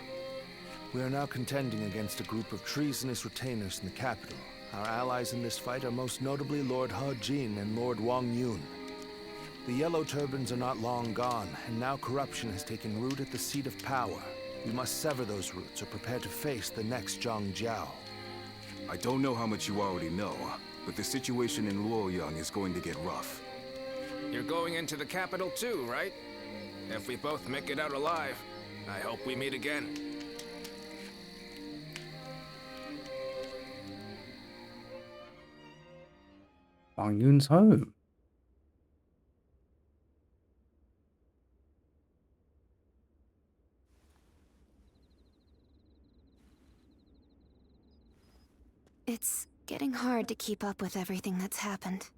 We are now contending against a group of treasonous retainers in the capital. Our allies in this fight are most notably Lord He Jin and Lord Wang Yun. The Yellow Turbans are not long gone, and now corruption has taken root at the seat of power. We must sever those roots or prepare to face the next Zhang Jiao. I don't know how much you already know, but the situation in Luoyang is going to get rough. You're going into the capital too, right? If we both make it out alive, I hope we meet again. Wang Yun's home. It's getting hard to keep up with everything that's happened.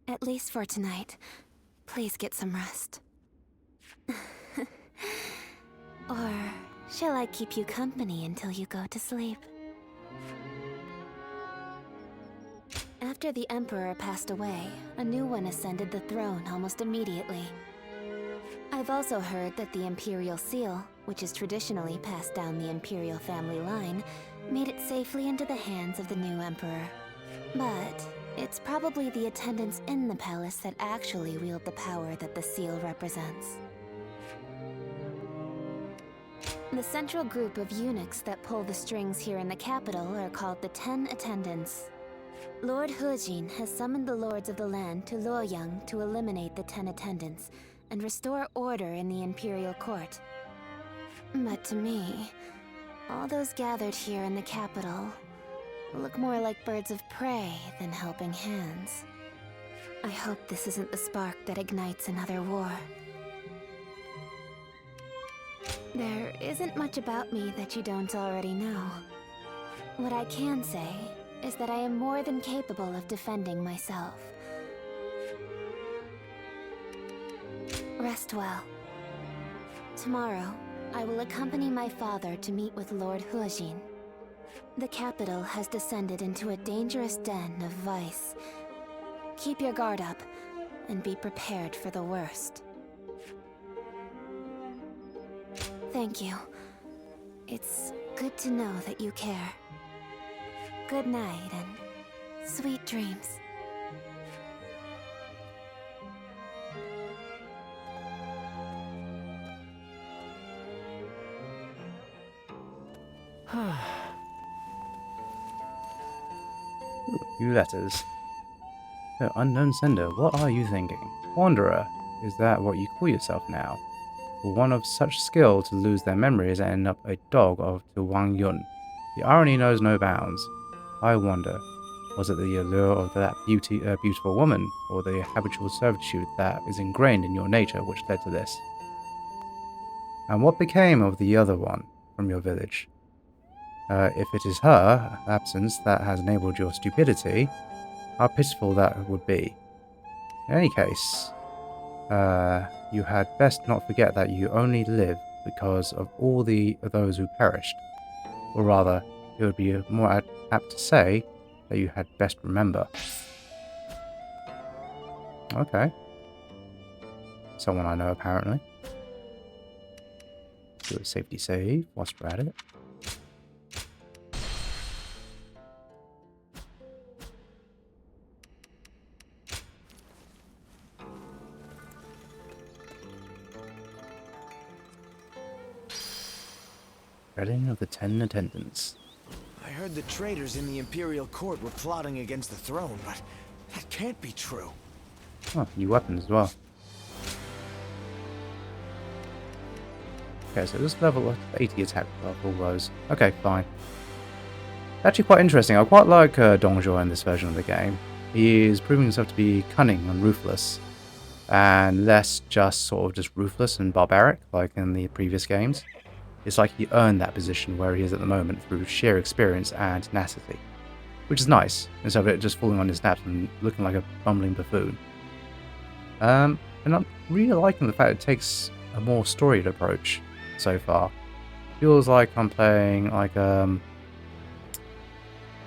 At least for tonight. Please get some rest. Or shall I keep you company until you go to sleep? After the Emperor passed away, a new one ascended the throne almost immediately. I've also heard that the Imperial Seal, which is traditionally passed down the Imperial family line, made it safely into the hands of the new Emperor. But it's probably the attendants in the palace that actually wield the power that the seal represents. The central group of eunuchs that pull the strings here in the capital are called the 10 Attendants. Lord He Jin has summoned the lords of the land to Luoyang to eliminate the 10 Attendants and restore order in the Imperial Court. But to me, all those gathered here in the capital look more like birds of prey than helping hands. I hope this isn't the spark that ignites another war. There isn't much about me that you don't already know. What I can say is that I am more than capable of defending myself. Rest well. Tomorrow, I will accompany my father to meet with Lord He Jin. The capital has descended into a dangerous den of vice. keep your guard up and be prepared for the worst. Thank you. It's good to know that you care. Good night and sweet dreams. Few letters. So, unknown sender, what are you thinking? Wanderer, is that what you call yourself now? For one of such skill to lose their memories and end up a dog to Wang Yun. The irony knows no bounds. I wonder, was it the allure of that beautiful woman, or the habitual servitude that is ingrained in your nature which led to this? And what became of the other one from your village? If it is her absence that has enabled your stupidity, how pitiful that would be. In any case, you had best not forget that you only live because of all those who perished. Or rather, it would be more apt to say that you had best remember. Okay. Someone I know, apparently. Do a safety save whilst we're at it. Wedding of the 10 attendants. I heard the traitors in the Imperial Court were plotting against the throne, but that can't be true. Oh, new weapons as well. Okay, so this level of 80 attack level was... Okay, fine. Actually quite interesting. I quite like Dong Zhuo in this version of the game. He is proving himself to be cunning and ruthless. And less just ruthless and barbaric like in the previous games. It's like he earned that position where he is at the moment through sheer experience and tenacity. Which is nice, instead of it just falling on his naps and looking like a bumbling buffoon. And I'm really liking the fact it takes a more storied approach so far. Feels like I'm playing like not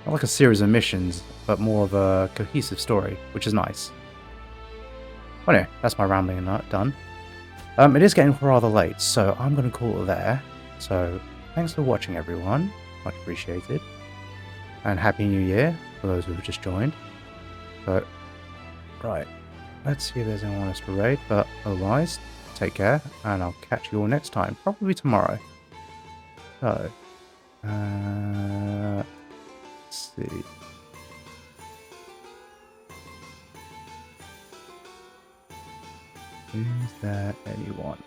like a series of missions, but more of a cohesive story, which is nice. Well, anyway, that's my rambling done. It is getting rather late, so I'm going to call it there. So, thanks for watching everyone, much appreciated. And Happy New Year, for those who have just joined. But, right, let's see if there's anyone else to raid, but otherwise, take care, and I'll catch you all next time, probably tomorrow. So, let's see. Is there anyone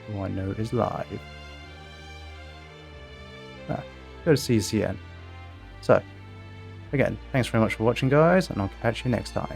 who I know is live? Go to CCN. So, again, thanks very much for watching, guys, and I'll catch you next time.